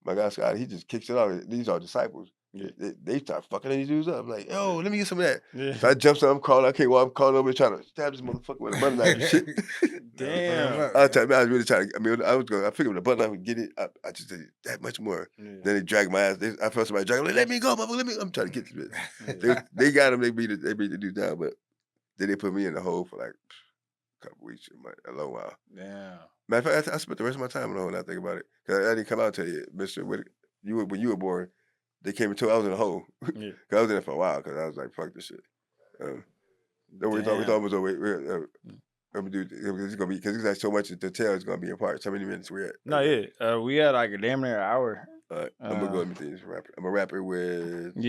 my guy Scotty, he just kicks it off. These are disciples. Yeah. They start fucking these dudes up. I'm like, yo, let me get some of that. Yeah. So I jump on, I'm crawling. I can't walk. I'm crawling over trying to stab this motherfucker with a butter knife and shit. Damn. I was really trying to. I mean, I figured with a butter knife and get it. I just did it that much more. Yeah. Then they dragged my ass. I felt somebody drag. Like, let me go, motherfucker. I'm trying to get this bitch. They got him. They beat the dude down, but then they put me in the hole for like a couple weeks, a long while. Yeah. Matter of fact, I spent the rest of my time in the hole. Now I think about it, because I didn't come out to you, Mister. When you were born. They came and told I was in a hole. Cause I was in there for a while because I was like, fuck this shit. We thought it was over. I'm gonna do it's gonna be because there's so much to tell. It's gonna be in parts. How many minutes we at? No, we had like a damn near an hour. I'm gonna go and things rapper. I'm a rapper with we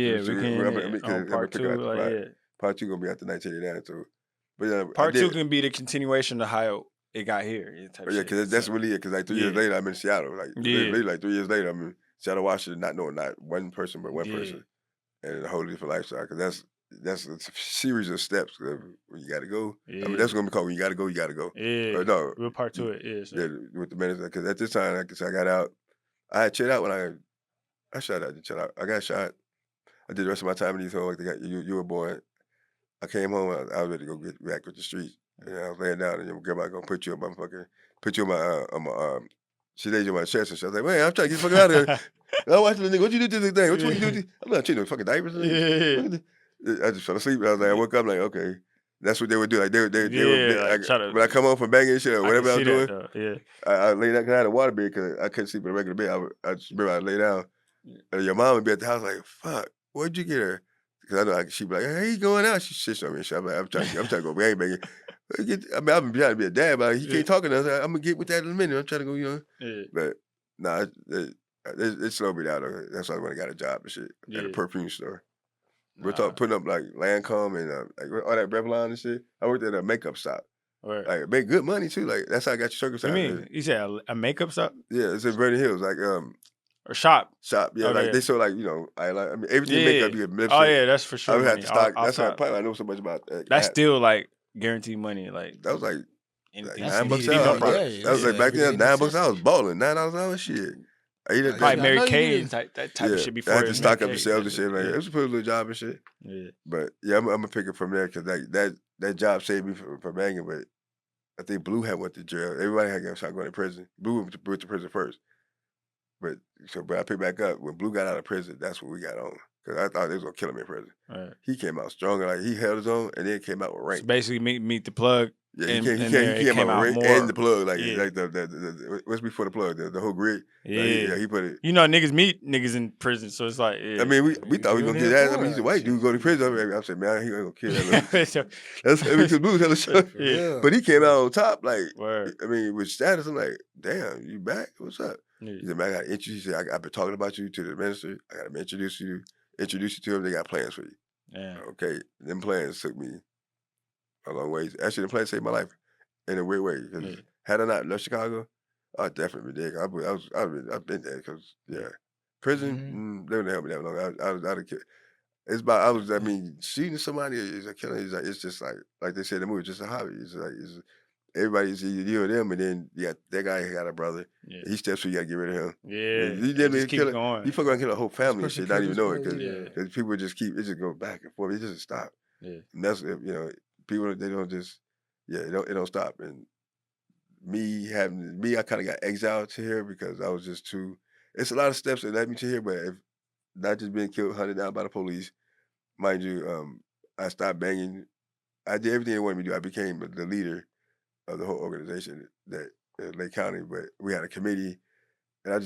can part two. Part two gonna be after 1989. So, but part two can be the continuation of how it got here. Because that's really it. Because like 3 years later, I'm in Seattle. Like literally, like 3 years later, I'm in Seattle, Washington, not knowing not one person but one person, and a whole different lifestyle. Because that's a series of steps where you got to go. I mean, that's gonna be called when you got to go. You got to go. Yeah. But no, real part to it is. Yeah, with the minutes. Because at this time, like I said, I got out. I had chilled out when I shot out. I got shot. I did the rest of my time in these homes. Like you were born. I came home. I was ready to go get back with the streets. And I was laying down, and your grandma gonna put you on my she laid you on my chest, and she was like, "Man, I'm trying to get the fuck out of here." I watched the nigga. What you do to this thing? What you do? I'm not changing no fucking diapers. I just fell asleep. And I was like, I woke up like, okay, that's what they would do. Like they would when I come home from banging shit or whatever I was doing. I lay down because I had a water bed because I couldn't sleep in a regular bed. I just remember I lay down, and your mom would be at the house like, "Fuck, where'd you get her?" Because I know she'd be like, "Hey, you going out?" She shits on me. I'm like, I'm trying to go banging. I mean, I'm trying to be a dad, but he can't talk to us. I'm gonna get with that in a minute. I'm trying to go, But nah, it slowed me down. That's why I went and got a job and shit at a perfume store. We're putting up like Lancome and like all that Revlon and shit. I worked at a makeup shop. Right. Like make good money too. Like that's how I got your circumcised. You mean you said a makeup shop? Yeah, it's in Vernon Hills. Like or shop. Yeah, like they sell like I mean everything makeup you get. Oh yeah, that's for sure. I would have to stock. That's how probably I know so much about that. That's still like guaranteed money. Like that was like $9 an hour. That was like back then $9 I was balling $9 an hour. Shit. Probably Mary Kay that type of shit before. I had to stock up the sales and shit. Like it was a pretty little job and shit. Yeah. But yeah, I'm gonna pick it from there because like that job saved me from banging. But I think Blue had went to jail. Everybody had got shot going to prison. Blue went to prison first. But I picked back up when Blue got out of prison. That's what we got on because I thought they was gonna kill him in prison. Right. He came out stronger. Like he held his own and then came out with rank. So basically, meet the plug. Yeah, he came out with rank and the plug. Like the what's before the plug? The whole grid. Yeah. Like, he put it. Niggas meet niggas in prison, so it's like. Yeah. I mean, we thought we were gonna get that. I mean, he's a white dude go to prison. I said, man, he ain't gonna kill that. That's because Blue hella shit. Yeah. But he came out on top. Like, word. I mean, with status, I'm like, damn, you back? What's up? Yeah. He said, man, I got to introduce you. I've been talking about you to the minister. I got to introduce you to them. They got plans for you. Yeah. Okay, them plans took me a long ways. Actually, the plans saved my life in a weird way. Because had I not left Chicago, I'd definitely been there. I've been there because prison. They wouldn't help me that long. I'd have killed. It's about shooting somebody is a killing. It's just like they said in the movie, it's just a hobby. Everybody's you or them, and then that guy got a brother. Yeah. He steps through, you gotta get rid of him. Yeah, he didn't kill going. He fucking gonna kill a whole family and shit, not even know it, because people just go back and forth. It doesn't stop. Yeah, and that's people they don't just it don't stop. And I kind of got exiled to here because I was just too. It's a lot of steps that led me to here, but if not just being killed, hunted down by the police, mind you, I stopped banging. I did everything they wanted me to do. I became the leader of the whole organization that Lake County, but we had a committee, and I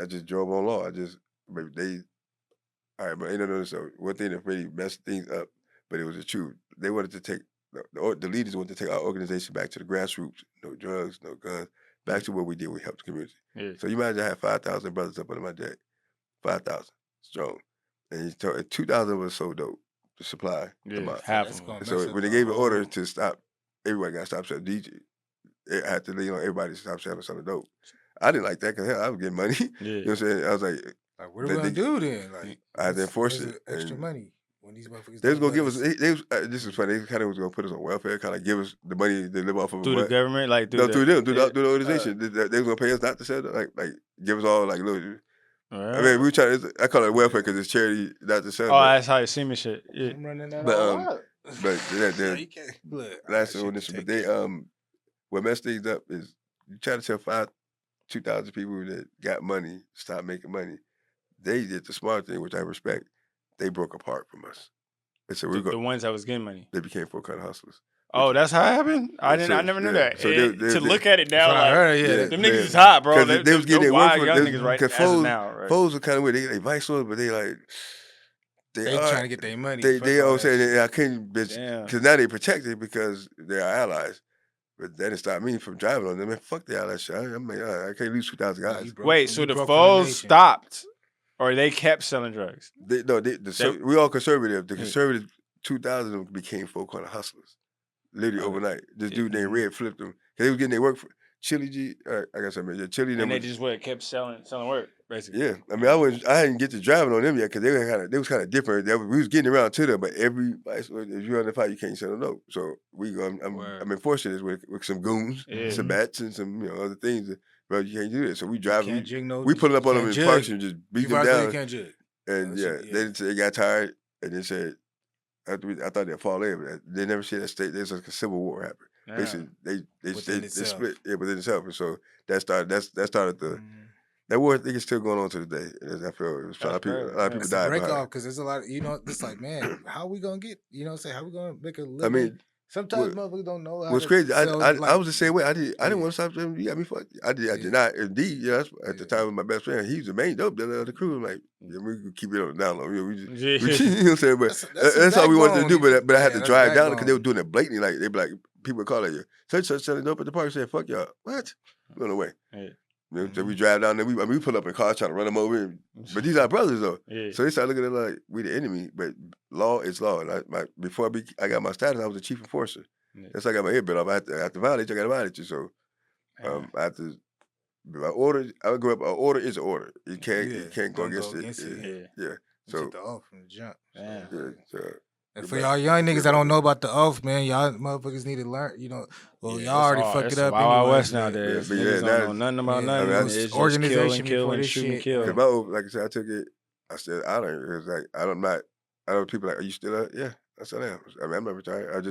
just drove on law. But so one thing that really messed things up, but it was the truth. They wanted to take the leaders wanted to take our organization back to the grassroots. No drugs, no guns, back to what we did. We helped the community. Yeah. So you imagine I had 5,000 brothers up under my deck, 5,000 strong, and 2,000 was so dope to supply. Yeah, half. So when they gave an order to stop, everybody got to stop selling DJ. It had to, everybody stop selling dope. I didn't like that because I was getting money. Yeah. You know what I'm saying? I was like, what are we gonna do then? Like, I had to enforce it. Extra money when these motherfuckers. They was gonna give us. This is funny. They kind of was gonna put us on welfare, kind of give us the money to live off of. Through the government, like through the organization. They was gonna pay us not to sell, like give us all like little. Right. I mean, we try. I call it welfare because it's charity, not to sell. Oh, that's how you see me, shit. Yeah. I'm running that all up. But last one, but they what messed things up is you try to tell 2,000 people that got money stop making money. They did the smart thing, which I respect. They broke apart from us. And so the ones that was getting money. They became full-cut hustlers. Oh, that's how it happened? I never knew that. So to look at it now, them niggas is hot, bro. They was getting their work for young niggas right now. Right? Foes are kind of weird. They vice lords, but they like They trying to get their money. They all saying I couldn't, bitch, because now they protected because they're our allies. But that didn't stop me from driving on them. Man, fuck the allies shit. I can't lose 2,000 guys. Wait, so the foes stopped, or they kept selling drugs? We all conservative. The conservative 2,000 became folk on the hustlers, literally overnight. This dude named Red flipped them because they was getting their work for Chili G. I guess I mean Chili. And they just kept selling work. Basically. Yeah, I mean, I didn't get to driving on them yet because they was kind of different. We was getting around to them, but if you're on the fight, you can't sell no. So I'm enforcing this with some goons, some bats, and some other things. But you can't do this. So we drive. We pulling up on them in parks and just beat them down. And they got tired and they said, I thought they'd fall in, but they never said that state. There's like a civil war happened. Basically, they split within itself, and so that started the. That war, I think, is still going on to this day. I feel a lot of people died. Break off because there's a lot. It's like, man, how we gonna get? How we gonna make a living? I mean, sometimes motherfuckers don't know. What's crazy? I was the same way. I didn't want to stop them. You got me fucked. I did not. Indeed, at the time with my best friend, he was the main dope dealer of the crew. I'm like, we could keep it on the down low. You know what I'm saying? But that's all we wanted to do. But I had to drive down because they were doing it blatantly. Like they be like, people would call you, such selling dope at the park. Saying, fuck y'all. What? Run away. So we drive down there. We pull up in cars trying to run them over. But these are brothers though. Yeah. So they start looking at it like we the enemy. But law is law. And before I got my status, I was the chief enforcer. That's how I got my head bit off. I have to violate you. I got to violate you. So I have to. My order. I would go up. An order is an order. You can't go against it. Yeah. So the oath from the jump. Yeah. So, and for y'all young niggas that don't know about the oath, man, y'all motherfuckers need to learn. Y'all already fucked it up. Wild West nowadays. Niggas don't know nothing about nothing. It's organization, killing, shooting, killing. My oath, like I said, I took it. I said I don't. It was like I don't. People like, are you still up? Yeah, I said I am. I mean, I'm not retired.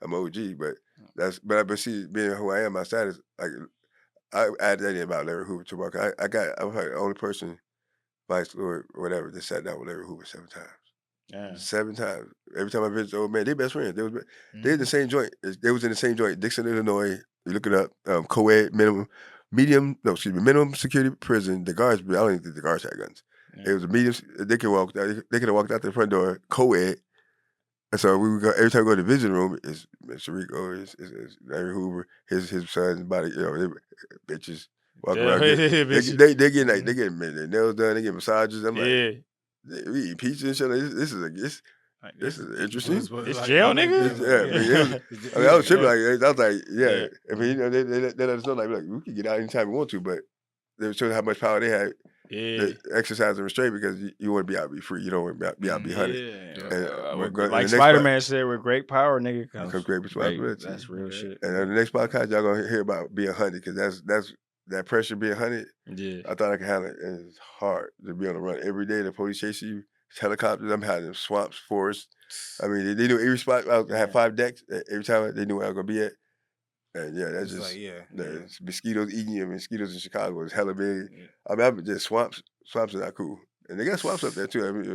I'm OG, but see, being who I am, my status, like I added that in about Larry Hoover to work. I'm like the only person, vice lord, or whatever, that sat down with Larry Hoover 7 times. Yeah. 7 times. Every time I visit the old man, they best friends. They in the same joint. They was in the same joint. Dixon, Illinois. You look it up. Co-ed, minimum security prison. The guards, I don't even think the guards had guns. Yeah. It was a medium. They could have walked out the front door. Co-ed. And so we would go every time we go to the visiting room. It's Mr. Rico, is Larry Hoover, his son's body. Bitches walk around. They getting their nails done. They get massages. I'm like. We eat pizza and shit. This is interesting. It's jail, nigga. I was tripping. I was like, yeah. I mean, they let us know like we can get out anytime we want to, but they were showing how much power they had. To exercise and restraint because you want to be out, be free. You don't want to be out, be hunted. Like Spider-Man said, with great power, nigga, comes great responsibility. That's real shit. And on the next podcast, y'all gonna hear about being hunted because that's. That pressure being hunted, I thought I could handle it. And it's hard to be on the run every day. The police chasing you, helicopters. I'm hiding swamps, forests. I mean, they knew every spot. I had 5 decks. Every time they knew where I was gonna be at. And that's just mosquitoes eating you. Mosquitoes in Chicago is hella big. I mean, I'm just swamps. Swamps are not cool. And they got swamps up there too. I mean,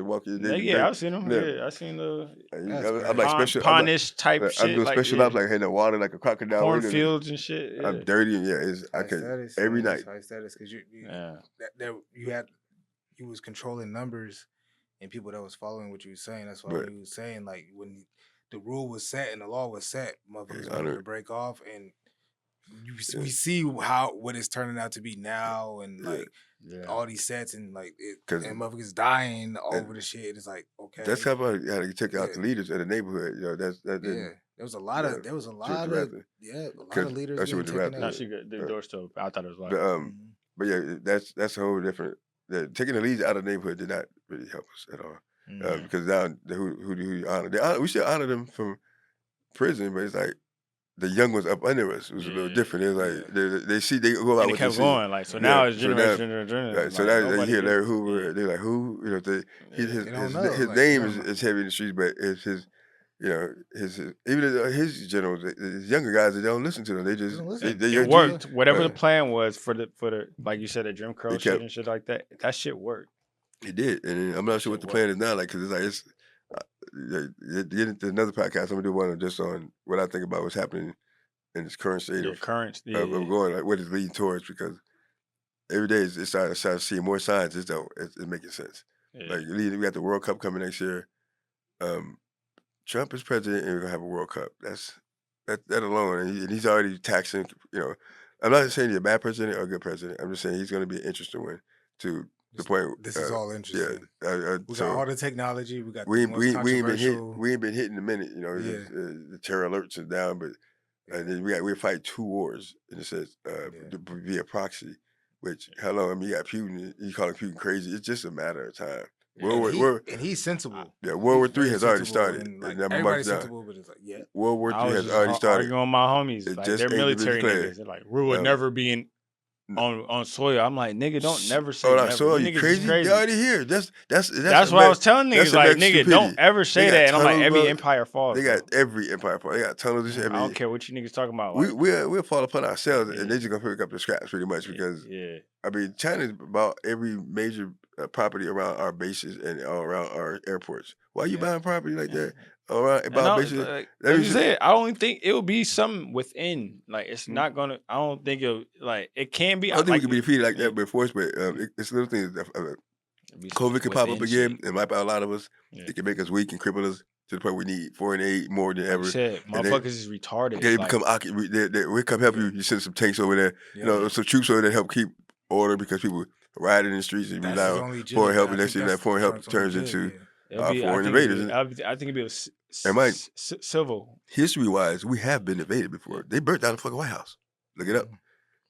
I've seen them. Yeah, I've seen the. I'm like special Pondish type shit. I'm doing special ops like in the water like a crocodile. Cornfields and shit. Yeah. I'm dirty and I can every night. High status because you was controlling numbers and people that was following what you were saying. That's why you was saying like when the rule was set and the law was set, motherfuckers wanted to break off and. We see what it's turning out to be now, and like all these sets, and like and motherfuckers dying over the shit. It's like okay, that's how I had to check out the leaders of the neighborhood. There was a lot of leaders. Being taken out. No, the door still. I thought it was locked. But yeah, that's a whole different. Taking the leads out of the neighborhood did not really help us at all because now who do you honor? We still honor them from prison, but it's like. The young ones up under us was a little different. It was like they go out with kept going like so now it's generation. Right, so now you hear Larry Hoover. They're like who his name is heavy in the streets, but it's his even his generals, his younger guys, they don't listen to them. They just it worked. Whatever the plan was for the like you said, the Jim Crow shit and shit like that. That shit worked. It did, and I'm not sure what the plan is now. Like because it's like get into another podcast. I'm gonna do one just on what I think about what's happening in this current state of going, like what it's leading towards. Because every day it's starting to see more signs. It's making sense. Like we got the World Cup coming next year. Trump is president, and we're gonna have a World Cup. That alone, and he's already taxing. I'm not saying he's a bad president or a good president. I'm just saying he's gonna be an interesting one to the point. This is all interesting. We got all the technology. We got the most controversial. We ain't been hit in a minute. The terror alerts are down, but and then we fight 2 wars, and it says via proxy. Which hello, I mean you got Putin. You calling Putin crazy? It's just a matter of time. And he's sensible. Yeah, World War III has already started. Everybody's sensible, but it's like World War III has already started. Arguing with my homies, like they're military niggas. They're like, we would never be on soil. I'm like, nigga, don't never say never. Soil, you crazy? They're already here. That's what I was telling niggas. Like, nigga, don't ever say that. And I'm like, every empire falls. They got every empire falls. They got tunnels and shit. I don't care what you niggas talking about. Like, we'll fall upon ourselves, and they just gonna pick up the scraps pretty much because I mean, China's about every major property around our bases and all around our airports. Why are you buying property like that? About bases? Like you said, I don't think it will be something within. Like it's not gonna. I don't think it'll like it can be. I don't think we can be defeated like that by force, but it's little things. COVID can pop up again and wipe out a lot of us. It can make us weak and cripple us to the point we need foreign aid more than ever. Motherfuckers is retarded. They become we come help you. You send some tanks over there. Some troops over there to help keep order because people riding in the streets and rely on foreign help, and next thing that foreign help turns into foreign invaders. I think it'd be civil. History-wise, we have been invaded before. They burnt down the fucking White House. Look it up.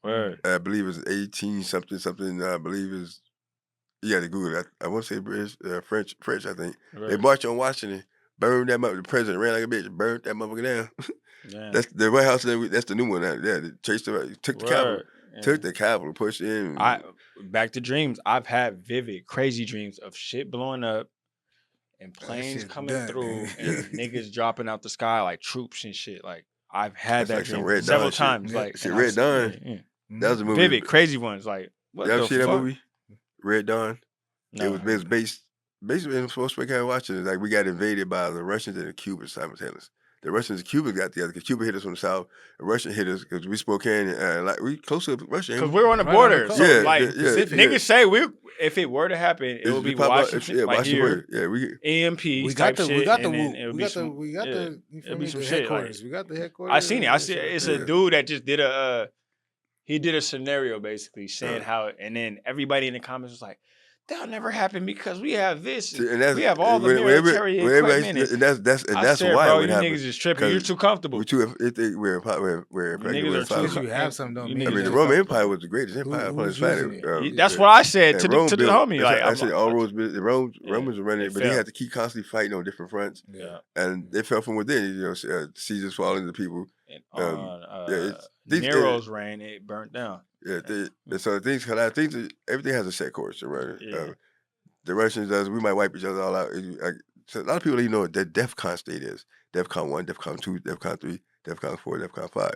Word. I believe it's 18 something. I believe it's you got to Google it. I want to say British, French. I think they marched on Washington, burned that motherfucker. The president ran like a bitch, burned that motherfucker down. That's the White House. That's the new one. They chased him. Took the Capitol. Took the Capitol, pushed in. Back to dreams. I've had vivid, crazy dreams of shit blowing up and planes coming through and niggas dropping out the sky like troops and shit. Like I've had that dream several times. Like Red Dawn. That was a movie. Vivid, crazy ones. Like what the fuck? You ever see that movie? Red Dawn. No. It was based. Basically, in most people kind of watching it, like we got invaded by the Russians and the Cubans simultaneously. The Russians and Cubans got together because Cuba hit us from the south. The Russian hit us because we Spokane and like we close to Russia. Because we're on the border. So niggas say if it were to happen, it would be Washington. Like here, EMP. We got the headquarters. We got the headquarters. I seen it. It's a dude that just did he did a scenario basically saying how, and then everybody in the comments was like, that'll never happen because we have this. We have all the military equipment. And that's why bro, you niggas is tripping. You're too comfortable. We're niggas are too. You have some, don't mean. I mean, the Roman Empire was the greatest empire on this planet. That's what I said to the homie. Like I said, all the Romans were running it, but they had to keep constantly fighting on different fronts. Yeah, and they fell from within. Caesar's falling to people. Nero's reign, it burnt down. Yeah, so everything has a set course, right? The Russians does. We might wipe each other all out. So a lot of people don't even know what that DEFCON state is. DEFCON 1, DEFCON 2, DEFCON 3, DEFCON 4, DEFCON 5.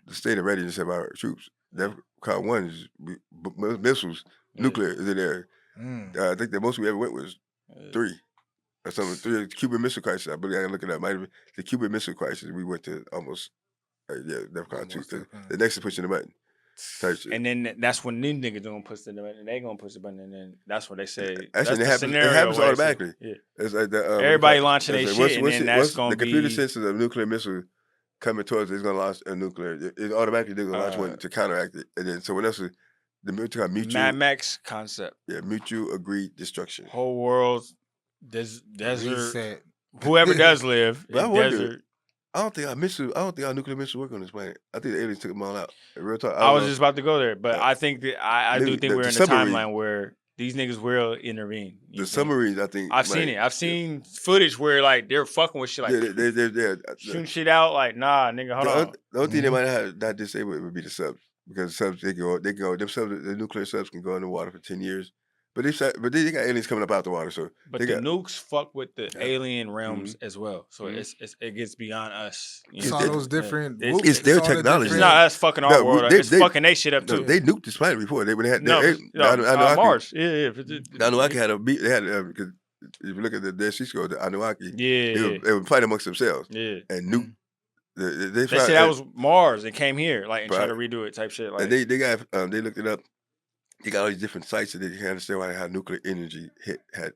The state of readiness of our troops. DEFCON 1 is missiles, nuclear is in there. I think the most we ever went was 3. Or something. 3, Cuban Missile Crisis. I believe I can look it up. Might have been the Cuban Missile Crisis. We went to almost DEFCON 2. The next is pushing the button. And then that's when these niggas gonna push the button, and they gonna push the button, and then that's what they say. Actually, it happens automatically. It's like everybody launching their shit, and then that's gonna be... The computer senses a nuclear missile coming towards it, it's gonna launch a nuclear. It automatically they're gonna launch one to counteract it, and then someone else the mutual Mad Max concept. Yeah, mutual agreed destruction. Whole world, desert. Whoever does live in desert. I don't think our nuclear missiles work on this planet. I think the aliens took them all out. Real talk. I was just about to go there, but I think that I do think we're in a timeline where these niggas will intervene. The submarines, I think. I've seen it. I've seen footage where like they're fucking with shit like they're shooting shit out. Like nah, nigga, hold on. The only thing they might have not disabled would be the subs because the subs they go. The nuclear subs can go in the water for 10 years. But they got aliens coming up out the water, so. But the nukes fuck with the alien realms as well, so it gets beyond us. It's all those different. It's their technology. It's not us fucking our world. It's fucking they shit up too. They nuked this planet before. They would have had Mars. The Anunnaki had a beat. They had because if you look at the Dead Sea Scrolls, the Anunnaki, they would fight amongst themselves. And nuke. They said that was Mars and came here, like and tried to redo it, type shit. Like and they looked it up. They got all these different sites that they can understand why how nuclear energy had.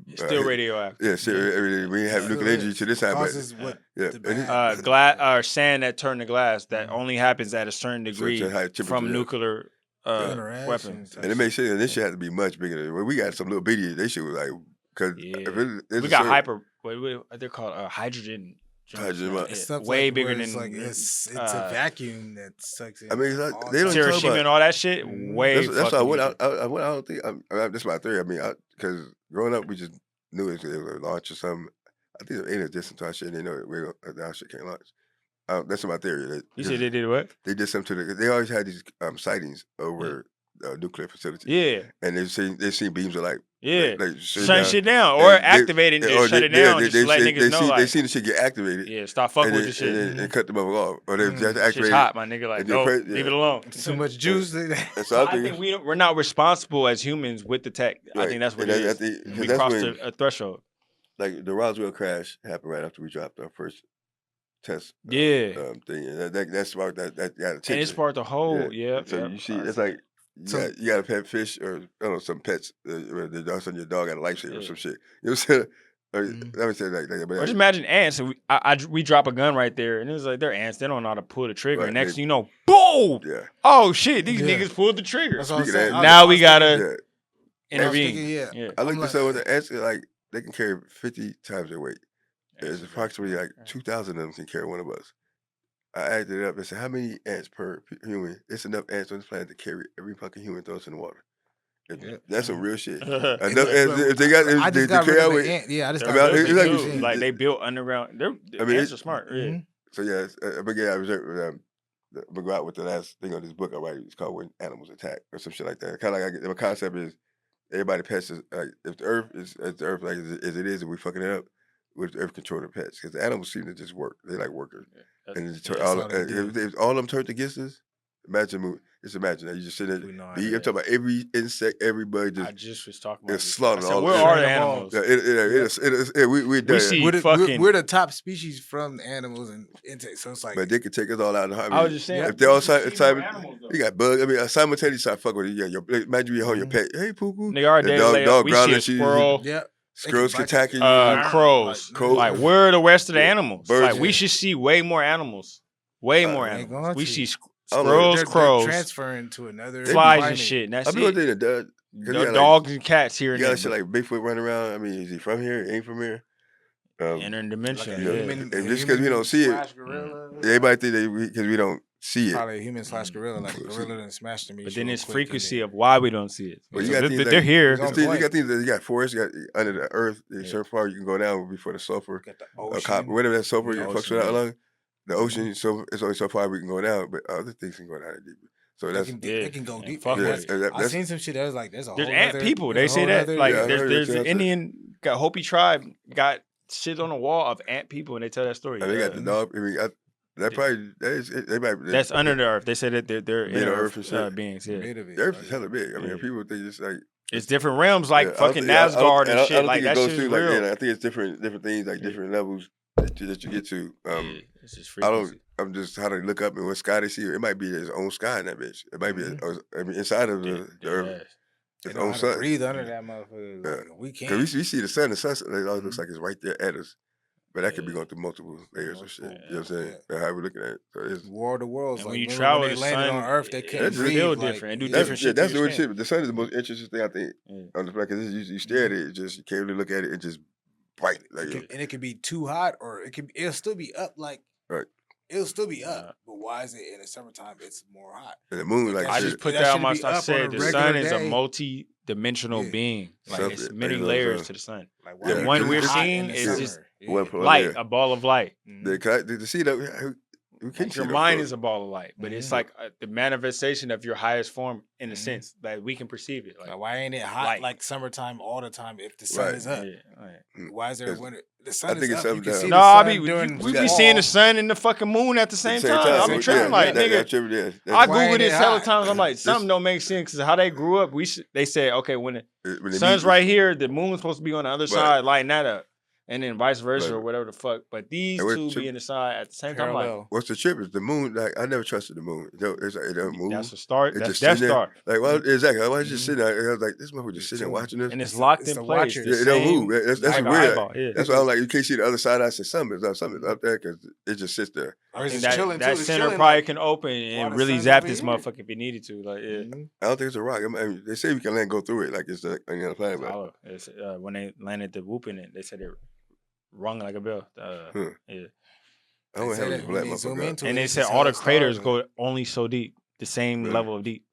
It's still radioactive. Yeah, still, we didn't have nuclear energy to this time, but what yeah, the and bad- Glass or sand that turn to glass that only happens at a certain degree high temperature, from yeah. nuclear Interaction weapons. type And it makes shit. sense. And this shit had to be much bigger. Than, well, we got some little bitty. They shit was like because We got hyper. What they're called? Hydrogen. Hydrogen, Yeah, Stuff way like bigger where it's than like it's a vacuum that sucks in. I mean, it's like, all they don't types talk Hiroshima about- and all that shit. Way. That's why I don't think. That's my theory. I mean, because growing up, we just knew it was a launch or something. I think the aliens did some shit. And they know our shit can't launch. That's my theory. You said they did what? They did something to they always had these sightings over nuclear facilities. Yeah. And they seen beams of light. Yeah. Like shut shit down or activate it and just shut it down. Just let niggas know. They seen the shit get activated. Yeah, stop fucking with the shit. And cut them off. Or they just activate Shit's it. hot, my nigga. Like, no, leave it alone. Too much juice. So I think we're not responsible as humans with the tech. Right. I think that's what it is. We crossed a threshold. Like the Roswell crash happened right after we dropped our first test. Yeah. Thing. And that's about that got attention. And it sparked the whole. Yeah. So you see, it's like you got a pet fish or I don't know some pets. Your dog got a lifesaver or some shit. You know what I'm saying? Let me say that. Or just imagine ants. So we drop a gun right there, and it was like they're ants. They don't know how to pull the trigger. Right, Next thing you know, boom! Yeah. Oh shit! These niggas pulled the trigger. That's what I'm saying. Now we gotta intervene. Yeah. I looked this up with the ants. Like they can carry 50 times their weight. There's approximately like 2,000 of them can carry one of us. I added it up and said, how many ants per human? It's enough ants on this planet to carry every fucking human throws in the water. That's some real shit. Enough ants, if they carry out with I just got like they built underground. Ants are smart. Yeah. So yeah, but yeah, I reserve. But go out with the last thing on this book I write. It's called "When Animals Attack" or some shit like that. Kind of like the concept is everybody pets is like if the earth is like as it is, and we fucking it up, with the earth control the pets because the animals seem to just work. They like workers, and if all of them turned against us, imagine that you just sit there. I'm talking about every insect, everybody just. I just was talking about slaughtering all. Where are the animals? We're the top species from the animals and insects. So it's like, but they could take us all out. I was just saying, if they're all you got bugs. I mean, simultaneously start fucking with you. Imagine you hold your pet. Hey, poo poo. Nigga, our dog we see a squirrel. Yeah. Squirrels can attack you. Crows. Like, where are the rest of the animals? Birds, like, we should see way more animals. Way more animals. We see squirrels, they're crows, transferring to another flies and shit. And that's it. Dogs and cats here. You got shit like Bigfoot running around. I mean, is he from here? Ain't from here? Interdimension. And just because we don't see it, everybody think because we don't see it. Probably a human/gorilla, like a gorilla done smashed them. But then it's frequency of why we don't see it. Well, they're here. You got things that you got forests, you got under the earth. So far you can go down before the sulfur, whatever that sulfur you fucks with out along the ocean. So it's only so far we can go down, but other things can go down deeper. So that's it can go deep. I've seen some shit that was like there's ant people. They say that like there's an Indian got Hopi tribe got shit on the wall of ant people, and they tell that story. They got the dog. I mean, that's under the earth. They say that they're in earth beings. Yeah, the earth is hella big. I mean, people think it's like it's different realms, like fucking Asgard and shit. Like that shit's real. I think it's different things, like different levels that you get to. It's just frequency. I'm just how to look up and what sky they see. It might be his own sky in that bitch. It might be inside of the earth. His own sun. Breathe under that motherfucker. Like, we can't. Because we see the sun. The sun it always looks like it's right there at us. But that could be going through multiple layers of shit. You know what I'm saying? How we looking at it. So it's War of the Worlds. When you travel the sun on Earth, they couldn't breathe. Feel different and do different shit. That's the weird shit. But the sun is the most interesting thing I think on the planet. Because you stare at it, you can't really look at it and just bite it. Like, and it could be too hot, or it'll still be up. Like it'll still be up. But why is it in the summertime? It's more hot. And the moon, like I just put that on my. I said the sun is a multi-dimensional being. Like it's many layers to the sun. Like the one we're seeing is just light, a ball of light. To see that, your mind is a ball of light, but it's like the manifestation of your highest form in a sense that we can perceive it. Like why ain't it hot like summertime all the time if the sun is up? Why is there winter? The sun is up. You can see we be seeing the sun and the fucking moon at the same time. I'm tripping like nigga. I Googled this hella times. I'm like something don't make sense because how they grew up. They said okay when the sun's right here, the moon's supposed to be on the other side lighting that up. and then vice versa or Right. whatever the fuck. But these And what two trip- be in the side at the same time. Like, Parallel. What's the trip? Is the moon? Like I never trusted the moon. It's like, it don't move. that's a start. It That's just Death sitting there. Star. Like why? Exactly. Why is it just Mhm. sitting there? I was like, this motherfucker just Just sitting there chilling. watching us. And it's It's locked it's in the place. watcher. The Yeah, it don't same- move. That's like an weird. eyeball, yeah. That's why I'm like, you can't see the other side. I said something's up there because it just sits there. Or it's And just chilling too. that It's center chilling, probably like, can open while and the really sun's zap over this here. motherfucker if it needed to. Like, yeah. mhm. I don't think it's a rock. I mean, they say we can land go through it like it's like on the other planet. But Hollow. It's, when they landed the whoop in it, they said it rung like a bell. Yeah. I don't They say have that this when black they zoom motherfucker. into And it, they you said can all tell the craters stars go only so deep, the same Really? level of deep.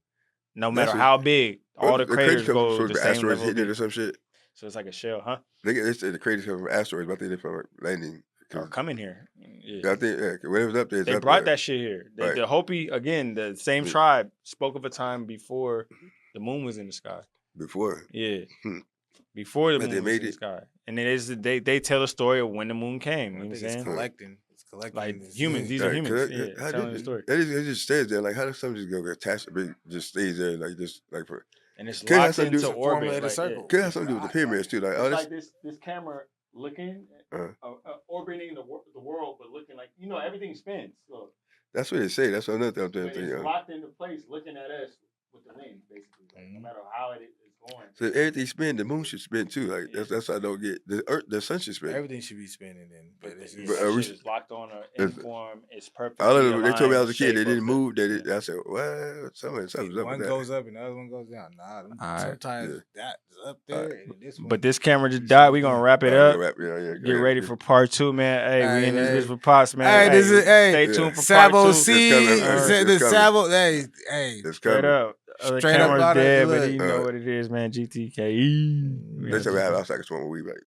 No That's matter what- how big, all the craters craters come go from the the same asteroids level of hitting it or deep. some shit. So it's like a shell, huh? They say the craters come from asteroids, but I think they're from landing. Or coming here. Yeah, I think whatever's up there is They up brought there. that shit here. Right. The Hopi, again, the same Mm. tribe, spoke of a time before the moon was in the sky. Before. Yeah. Hmm. Before the But moon they was made in the it. sky. And it is they tell the story of when the moon came. You know I what I'm think it's saying? collecting. It's collecting. Like this- humans, these are Right, humans. 'cause Yeah, how telling did the story. it just stays there. Like how does something just go attached to big just stays there like just like for And it's Could have locked something to do into with the formula orbit. of the Like, circle. could have something to do with the pyramids too. Like It's oh like this camera looking, Uh. orbiting the world, but looking like, everything spins. So that's what they say. That's another thing I'm but thinking. it's locked into place, looking at us with the lens, basically. Like, no matter how it is going. So if everything spin, the moon should spin too. Like that's what I don't get. The earth, the sun should spin. Everything should be spinning then, but it's Yeah, just, But, that we shit s- is locked on an it's- inform. It's perfect. All of them, they told me I was a kid. They didn't move. I said, well, something's up one with that. goes up and the other one goes down. Nah, Alright. sometimes that's up there and then this one. But this camera just died. We gonna wrap it up. Yeah, Get ready for part 2, man. Hey, we in this Hey, bitch with Pops, man. Hey, this is stay yeah. tuned for Sabo part 2. C, coming. the It's coming. Sabo. Hey, It's Straight coming. up. The Straight up camera's out of- dead, but look. you know what it is, man. GTKE. Next time I have, I was like, it's one where we like.